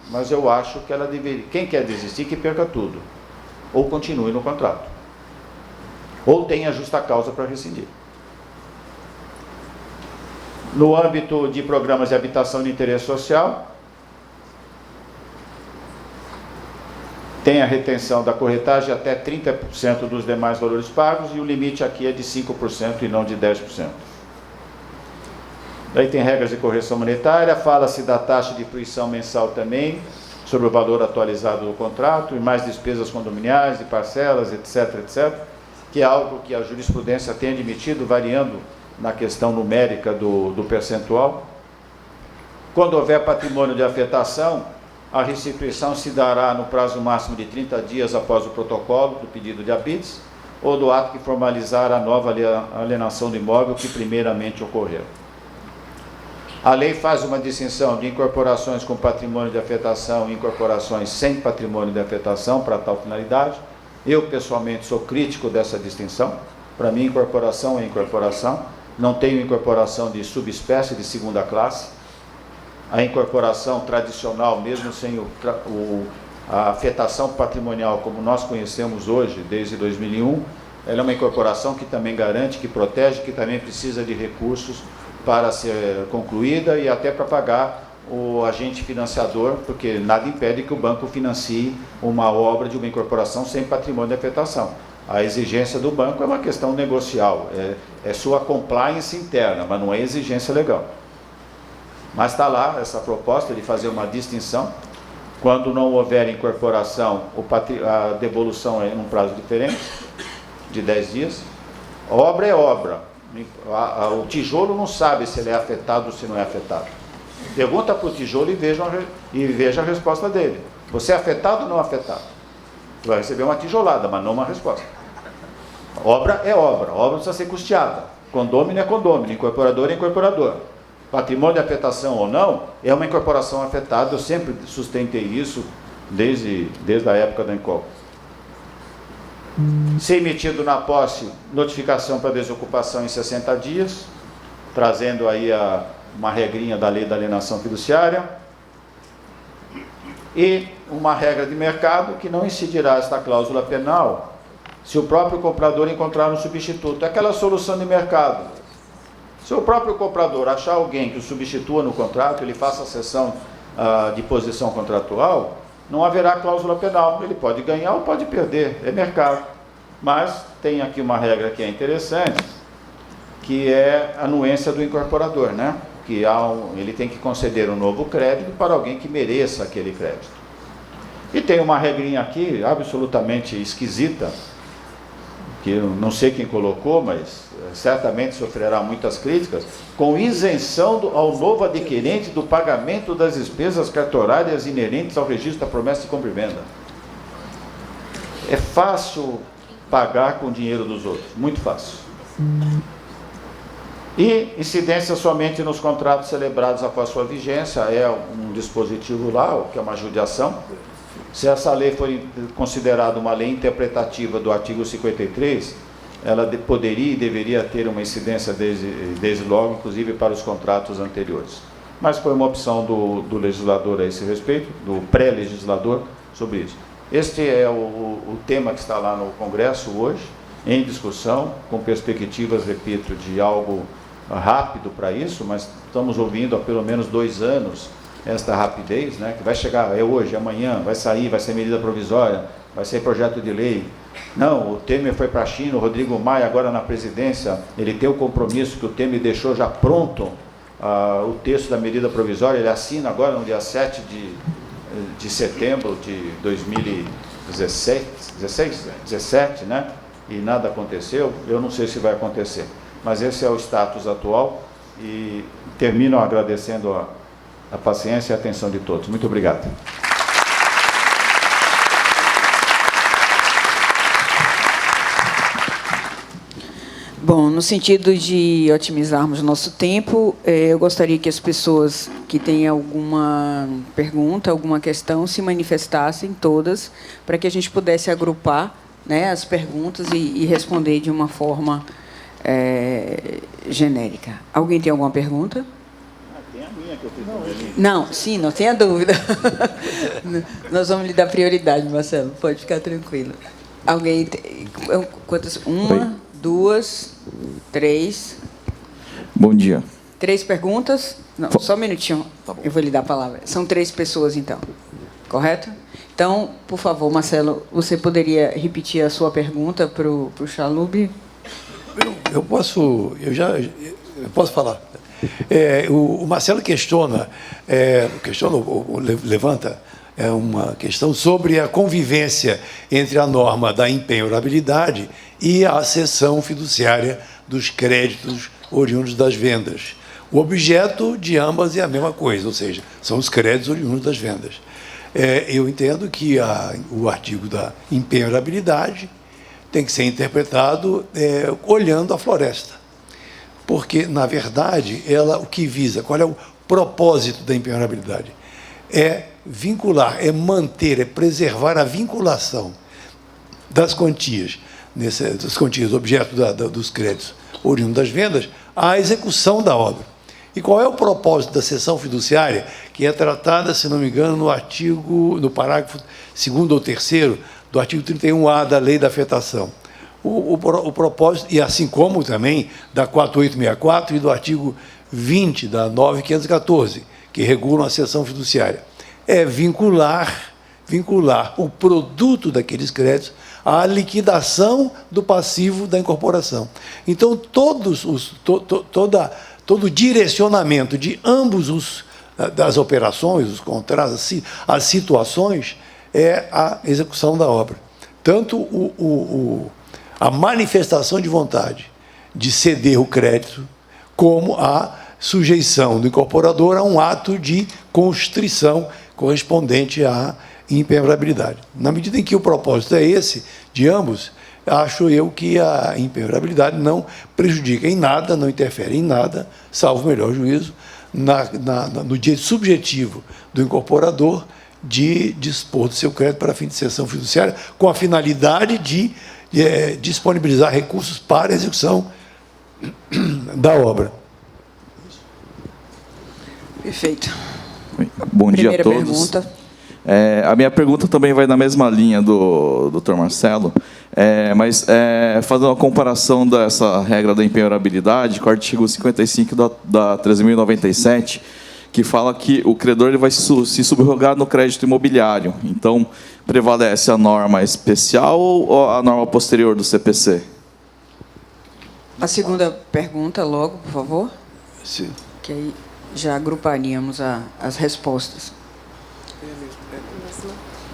mas eu acho que ela deveria, quem quer desistir que perca tudo, ou continue no contrato, ou tenha justa causa para rescindir. No âmbito de programas de habitação de interesse social, tem a retenção da corretagem até 30% dos demais valores pagos, e o limite aqui é de 5% e não de 10%. Daí tem regras de correção monetária, fala-se da taxa de fruição mensal também, sobre o valor atualizado do contrato, e mais despesas condominiais e parcelas, etc., etc., que é algo que a jurisprudência tem admitido, variando na questão numérica do percentual. Quando houver patrimônio de afetação, a restituição se dará no prazo máximo de 30 dias após o protocolo do pedido de habites ou do ato que formalizar a nova alienação do imóvel que primeiramente ocorreu. A lei faz uma distinção de incorporações com patrimônio de afetação e incorporações sem patrimônio de afetação para tal finalidade. Eu, pessoalmente, sou crítico dessa distinção. Para mim, incorporação é incorporação. Não tenho incorporação de subespécie de segunda classe. A incorporação tradicional, mesmo sem a afetação patrimonial como nós conhecemos hoje, desde 2001, ela é uma incorporação que também garante, que protege, que também precisa de recursos para ser concluída e até para pagar o agente financiador, porque nada impede que o banco financie uma obra de uma incorporação sem patrimônio de afetação. A exigência do banco é uma questão negocial, é sua compliance interna, mas não é exigência legal. Mas está lá essa proposta de fazer uma distinção. Quando não houver incorporação, a devolução é em um prazo diferente, de 10 dias. Obra é obra. O tijolo não sabe se ele é afetado ou se não é afetado. Pergunta para o tijolo e veja a resposta dele. Você é afetado ou não afetado? Você vai receber uma tijolada, mas não uma resposta. Obra é obra. Obra precisa ser custeada. Condômino é condômino, incorporador é incorporador. Patrimônio de afetação ou não, é uma incorporação afetada. Eu sempre sustentei isso desde a época da Incol. Ser emitido na posse notificação para desocupação em 60 dias, trazendo aí uma regrinha da lei da alienação fiduciária, e uma regra de mercado que não incidirá esta cláusula penal se o próprio comprador encontrar um substituto. É aquela solução de mercado. Se o próprio comprador achar alguém que o substitua no contrato, ele faça a cessão de posição contratual, não haverá cláusula penal. Ele pode ganhar ou pode perder, é mercado. Mas tem aqui uma regra que é interessante, que é a anuência do incorporador, né? Que ele tem que conceder um novo crédito para alguém que mereça aquele crédito. E tem uma regrinha aqui, absolutamente esquisita, que eu não sei quem colocou, mas certamente sofrerá muitas críticas, com isenção ao novo adquirente do pagamento das despesas cartorárias inerentes ao registro da promessa de compra e venda. É fácil pagar com o dinheiro dos outros, muito fácil. E incidência somente nos contratos celebrados após sua vigência, é um dispositivo lá, que é uma judiação. Se essa lei for considerada uma lei interpretativa do artigo 53, ela poderia e deveria ter uma incidência desde logo, inclusive para os contratos anteriores. Mas foi uma opção do legislador a esse respeito, do pré-legislador, sobre isso. Este é o tema que está lá no Congresso hoje, em discussão, com perspectivas, repito, de algo rápido para isso, mas estamos ouvindo há pelo menos 2 anos esta rapidez, né, que vai chegar, é hoje, amanhã, vai sair, vai ser medida provisória, vai ser projeto de lei. Não, o Temer foi para a China, o Rodrigo Maia agora na presidência, ele tem o compromisso que o Temer deixou já pronto, o texto da medida provisória, ele assina agora no dia 7 de setembro de 2017, né? E nada aconteceu. Eu não sei se vai acontecer, mas esse é o status atual e termino agradecendo a paciência e a atenção de todos. Muito obrigado. Bom, no sentido de otimizarmos o nosso tempo, eu gostaria que as pessoas que têm alguma pergunta, alguma questão, se manifestassem todas, para que a gente pudesse agrupar, né, as perguntas e responder de uma forma genérica. Alguém tem alguma pergunta? Tem a minha que eu fiz. Não, sim, não tenha dúvida. Nós vamos lhe dar prioridade, Marcelo, pode ficar tranquilo. Alguém tem... Quantas? Uma, 2, 3. Bom dia. 3 perguntas? Não, só um minutinho. Tá bom. Eu vou lhe dar a palavra. São 3 pessoas, então. Correto? Então, por favor, Marcelo, você poderia repetir a sua pergunta para o Chalub? Eu posso falar. O Marcelo levanta uma questão sobre a convivência entre a norma da impenhorabilidade e a cessão fiduciária dos créditos oriundos das vendas. O objeto de ambas é a mesma coisa, ou seja, são os créditos oriundos das vendas. Eu entendo que o artigo da impenhorabilidade tem que ser interpretado olhando a floresta, porque, na verdade, ela o que visa, qual é o propósito da impenhorabilidade? É vincular, é manter, é preservar a vinculação das quantias, das quantias objeto dos créditos oriundos das vendas, à execução da obra. E qual é o propósito da cessão fiduciária, que é tratada, se não me engano, no parágrafo 2º ou 3º do artigo 31A da Lei da Afetação? O propósito, e assim como também da 4864 e do artigo 20 da 9514, que regulam a cessão fiduciária, é vincular o produto daqueles créditos à liquidação do passivo da incorporação. Então, todo o direcionamento de ambos das operações, os contratos, as situações, é a execução da obra. Tanto a manifestação de vontade de ceder o crédito, como a sujeição do incorporador a um ato de constrição correspondente à impenhorabilidade. Na medida em que o propósito é esse, de ambos, acho eu que a impenhorabilidade não prejudica em nada, não interfere em nada, salvo o melhor juízo, no direito subjetivo do incorporador de dispor do seu crédito para fim de cessão fiduciária, com a finalidade de disponibilizar recursos para a execução da obra. Perfeito. Bom dia a Primeira todos. pergunta. A minha pergunta também vai na mesma linha do Dr. Marcelo, mas fazendo uma comparação dessa regra da impenhorabilidade com o artigo 55 da 13.097, que fala que o credor ele vai se subrogar no crédito imobiliário. Então, prevalece a norma especial ou a norma posterior do CPC? A segunda pergunta, logo, por favor. Sim. Que aí já agruparíamos as respostas.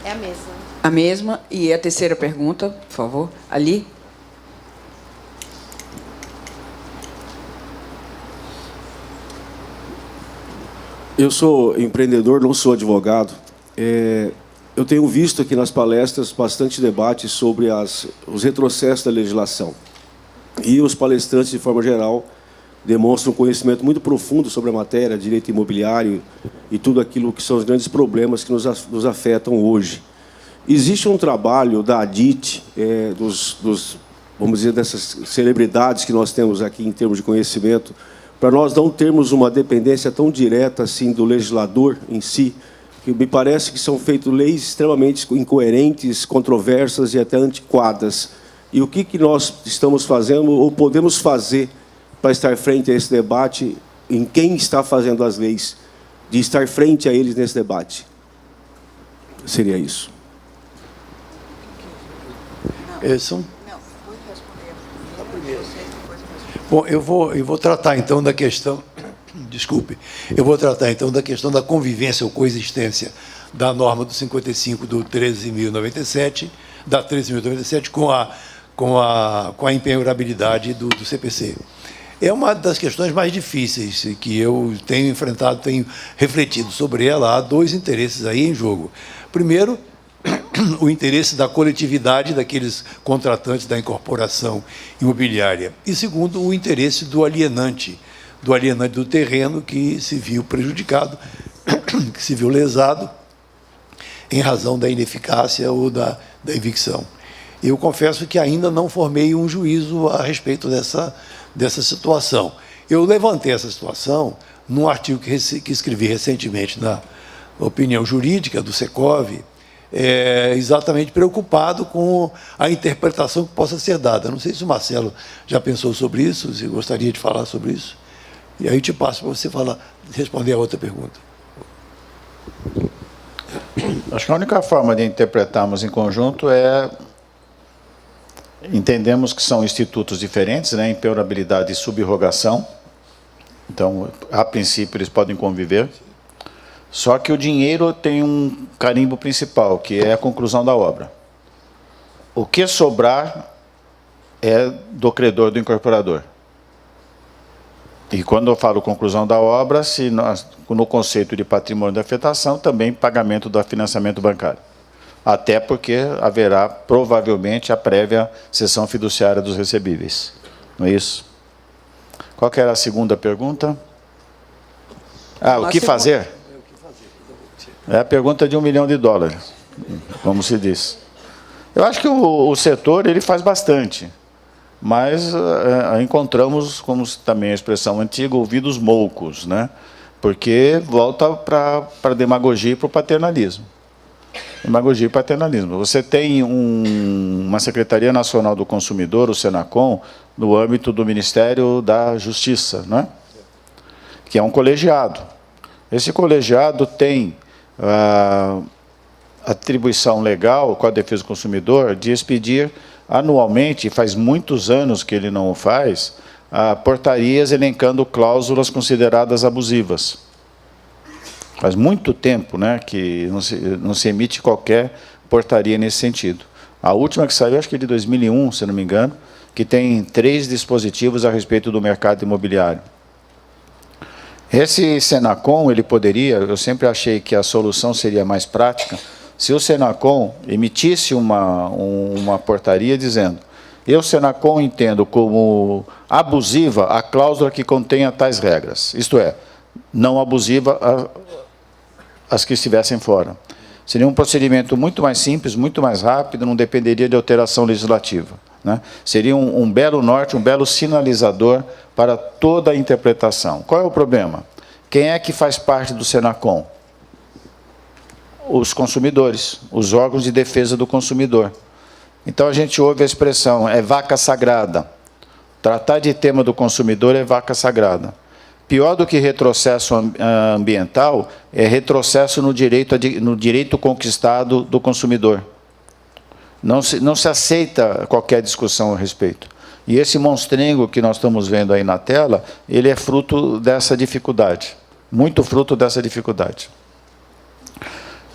É a mesma. A mesma. E a terceira pergunta, por favor. Ali. Eu sou empreendedor, não sou advogado. Eu tenho visto aqui nas palestras bastante debate sobre os retrocessos da legislação. E os palestrantes, de forma geral, demonstram um conhecimento muito profundo sobre a matéria, direito imobiliário e tudo aquilo que são os grandes problemas que nos afetam hoje. Existe um trabalho da ADIT, vamos dizer, dessas celebridades que nós temos aqui em termos de conhecimento, para nós não termos uma dependência tão direta assim do legislador em si, que me parece que são feitas leis extremamente incoerentes, controversas e até antiquadas. E o que nós estamos fazendo ou podemos fazer para estar frente a esse debate, em quem está fazendo as leis, de estar frente a eles nesse debate? Seria isso. Bom, eu vou tratar então da questão, eu vou tratar então da questão da convivência ou coexistência da norma do 55 do 13.097, da 13.097 com a impenhorabilidade do CPC. É uma das questões mais difíceis que eu tenho enfrentado, tenho refletido sobre ela. Há dois interesses aí em jogo. Primeiro, o interesse da coletividade daqueles contratantes da incorporação imobiliária. E segundo, o interesse do alienante do terreno que se viu prejudicado, que se viu lesado em razão da ineficácia ou da evicção. Eu confesso que ainda não formei um juízo a respeito dessa situação. Eu levantei essa situação num artigo que escrevi recentemente na opinião jurídica do Secov, exatamente preocupado com a interpretação que possa ser dada. Não sei se o Marcelo já pensou sobre isso, se gostaria de falar sobre isso. E aí eu te passo para você responder a outra pergunta. Acho que a única forma de interpretarmos em conjunto entendemos que são institutos diferentes, né? Impenhorabilidade e subrogação. Então, a princípio, eles podem conviver. Só que o dinheiro tem um carimbo principal, que é a conclusão da obra. O que sobrar é do credor do incorporador. E quando eu falo conclusão da obra, no conceito de patrimônio de afetação, também pagamento do financiamento bancário. Até porque haverá, provavelmente, a prévia cessão fiduciária dos recebíveis. Não é isso? Qual que era a segunda pergunta? Ah, o que fazer? É a pergunta de $1 milhão, como se diz. Eu acho que o setor ele faz bastante, mas encontramos, como também a expressão antiga, ouvidos moucos, né? Porque volta para a demagogia e para o paternalismo. Demagogia e paternalismo. Você tem uma Secretaria Nacional do Consumidor, o Senacom, no âmbito do Ministério da Justiça, né? Que é um colegiado. Esse colegiado tem atribuição legal com a defesa do consumidor de expedir anualmente, faz muitos anos que ele não o faz, portarias elencando cláusulas consideradas abusivas. Faz muito tempo, né, que não se emite qualquer portaria nesse sentido. A última que saiu, acho que é de 2001, se não me engano, que tem 3 dispositivos a respeito do mercado imobiliário. Esse Senacom, ele poderia, eu sempre achei que a solução seria mais prática, se o Senacom emitisse uma portaria dizendo: eu, Senacom, entendo como abusiva a cláusula que contenha tais regras, isto é, não abusiva as que estivessem fora. Seria um procedimento muito mais simples, muito mais rápido, não dependeria de alteração legislativa, né? Seria um belo norte, um belo sinalizador para toda a interpretação. Qual é o problema? Quem é que faz parte do Senacom? Os consumidores, os órgãos de defesa do consumidor. Então a gente ouve a expressão, é vaca sagrada. Tratar de tema do consumidor é vaca sagrada. Pior do que retrocesso ambiental é retrocesso no direito conquistado do consumidor. Não se aceita qualquer discussão a respeito. E esse monstrengo que nós estamos vendo aí na tela, ele é fruto dessa dificuldade, muito fruto dessa dificuldade.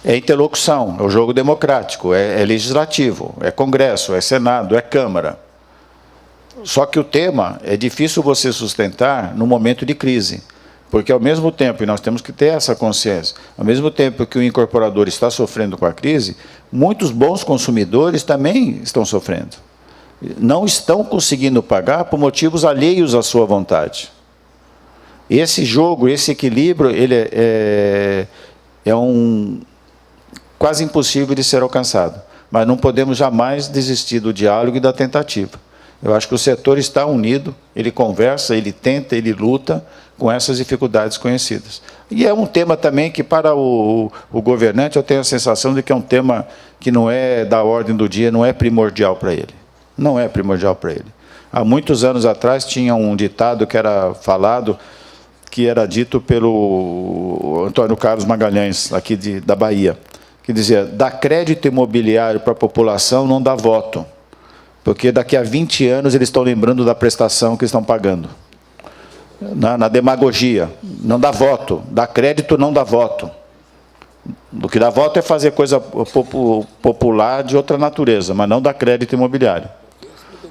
É interlocução, é o jogo democrático, é legislativo, é Congresso, é Senado, é Câmara. Só que o tema é difícil você sustentar no momento de crise, porque ao mesmo tempo, e nós temos que ter essa consciência, ao mesmo tempo que o incorporador está sofrendo com a crise, muitos bons consumidores também estão sofrendo. Não estão conseguindo pagar por motivos alheios à sua vontade. Esse jogo, esse equilíbrio, ele é quase impossível de ser alcançado, mas não podemos jamais desistir do diálogo e da tentativa. Eu acho que o setor está unido, ele conversa, ele tenta, ele luta com essas dificuldades conhecidas. E é um tema também que, para o governante, eu tenho a sensação de que é um tema que não é da ordem do dia, não é primordial para ele. Não é primordial para ele. Há muitos anos atrás tinha um ditado que era falado, que era dito pelo Antônio Carlos Magalhães, aqui da Bahia, que dizia: dar crédito imobiliário para a população não dá voto, porque daqui a 20 anos eles estão lembrando da prestação que estão pagando. Na demagogia, não dá voto, dar crédito não dá voto. O que dá voto é fazer coisa popular de outra natureza, mas não dar crédito imobiliário.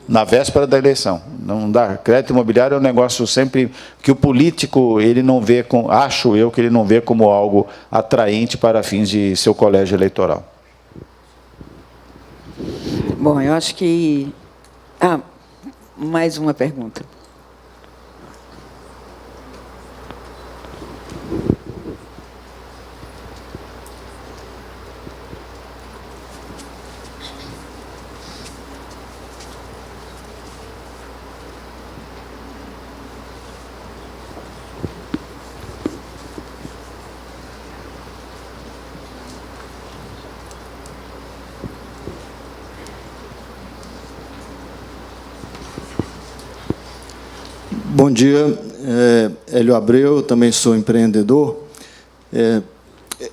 Na véspera da eleição. Não dar crédito imobiliário é um negócio sempre que o político, ele não vê, acho eu, que ele não vê como algo atraente para fins de seu colégio eleitoral. Bom, eu acho que... mais uma pergunta. Bom dia, Hélio Abreu, também sou empreendedor.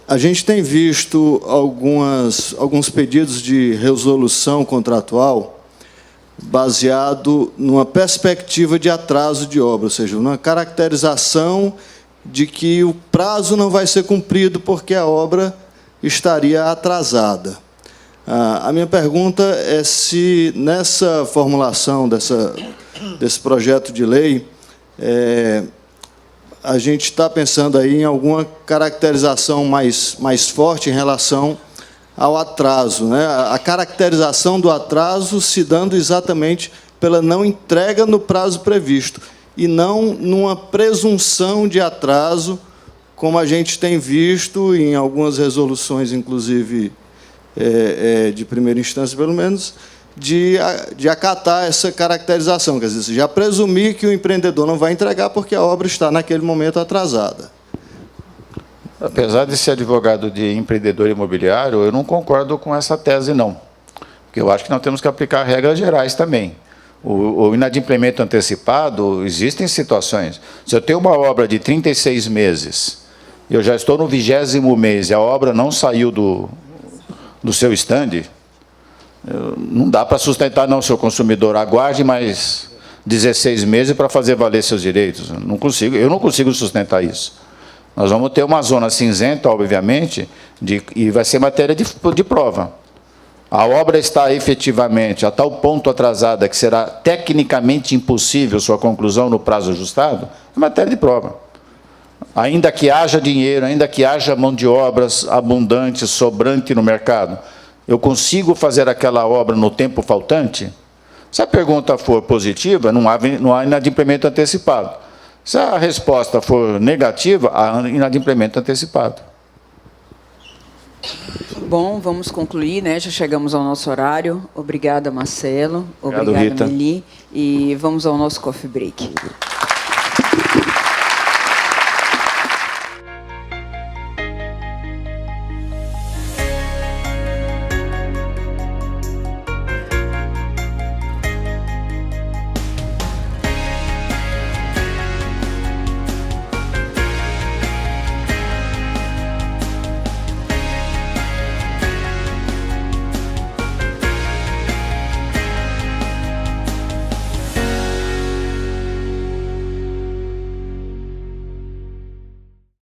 A gente tem visto alguns pedidos de resolução contratual baseado numa perspectiva de atraso de obra, ou seja, uma caracterização de que o prazo não vai ser cumprido porque a obra estaria atrasada. A minha pergunta é se, nessa formulação desse projeto de lei, a gente está pensando aí em alguma caracterização mais forte em relação ao atraso, né? A caracterização do atraso se dando exatamente pela não entrega no prazo previsto, e não numa presunção de atraso como a gente tem visto em algumas resoluções, inclusive de primeira instância, pelo menos, de acatar essa caracterização. Quer dizer, já presumir que o empreendedor não vai entregar porque a obra está, naquele momento, atrasada. Apesar de ser advogado de empreendedor imobiliário, eu não concordo com essa tese, não. Porque eu acho que nós temos que aplicar regras gerais também. O inadimplemento antecipado, existem situações. Se eu tenho uma obra de 36 meses, eu já estou no 20º mês e a obra não saiu do seu stand, não dá para sustentar, não, seu consumidor. Aguarde mais 16 meses para fazer valer seus direitos. Eu não consigo sustentar isso. Nós vamos ter uma zona cinzenta, obviamente, e vai ser matéria de prova. A obra está efetivamente a tal ponto atrasada que será tecnicamente impossível sua conclusão no prazo ajustado, é matéria de prova. Ainda que haja dinheiro, ainda que haja mão de obras abundante, sobrante no mercado, eu consigo fazer aquela obra no tempo faltante? Se a pergunta for positiva, não há inadimplemento antecipado. Se a resposta for negativa, há inadimplemento antecipado. Bom, vamos concluir, né? Já chegamos ao nosso horário. Obrigada, Marcelo. Obrigado, Obrigada, Rita. Meli. E vamos ao nosso coffee break.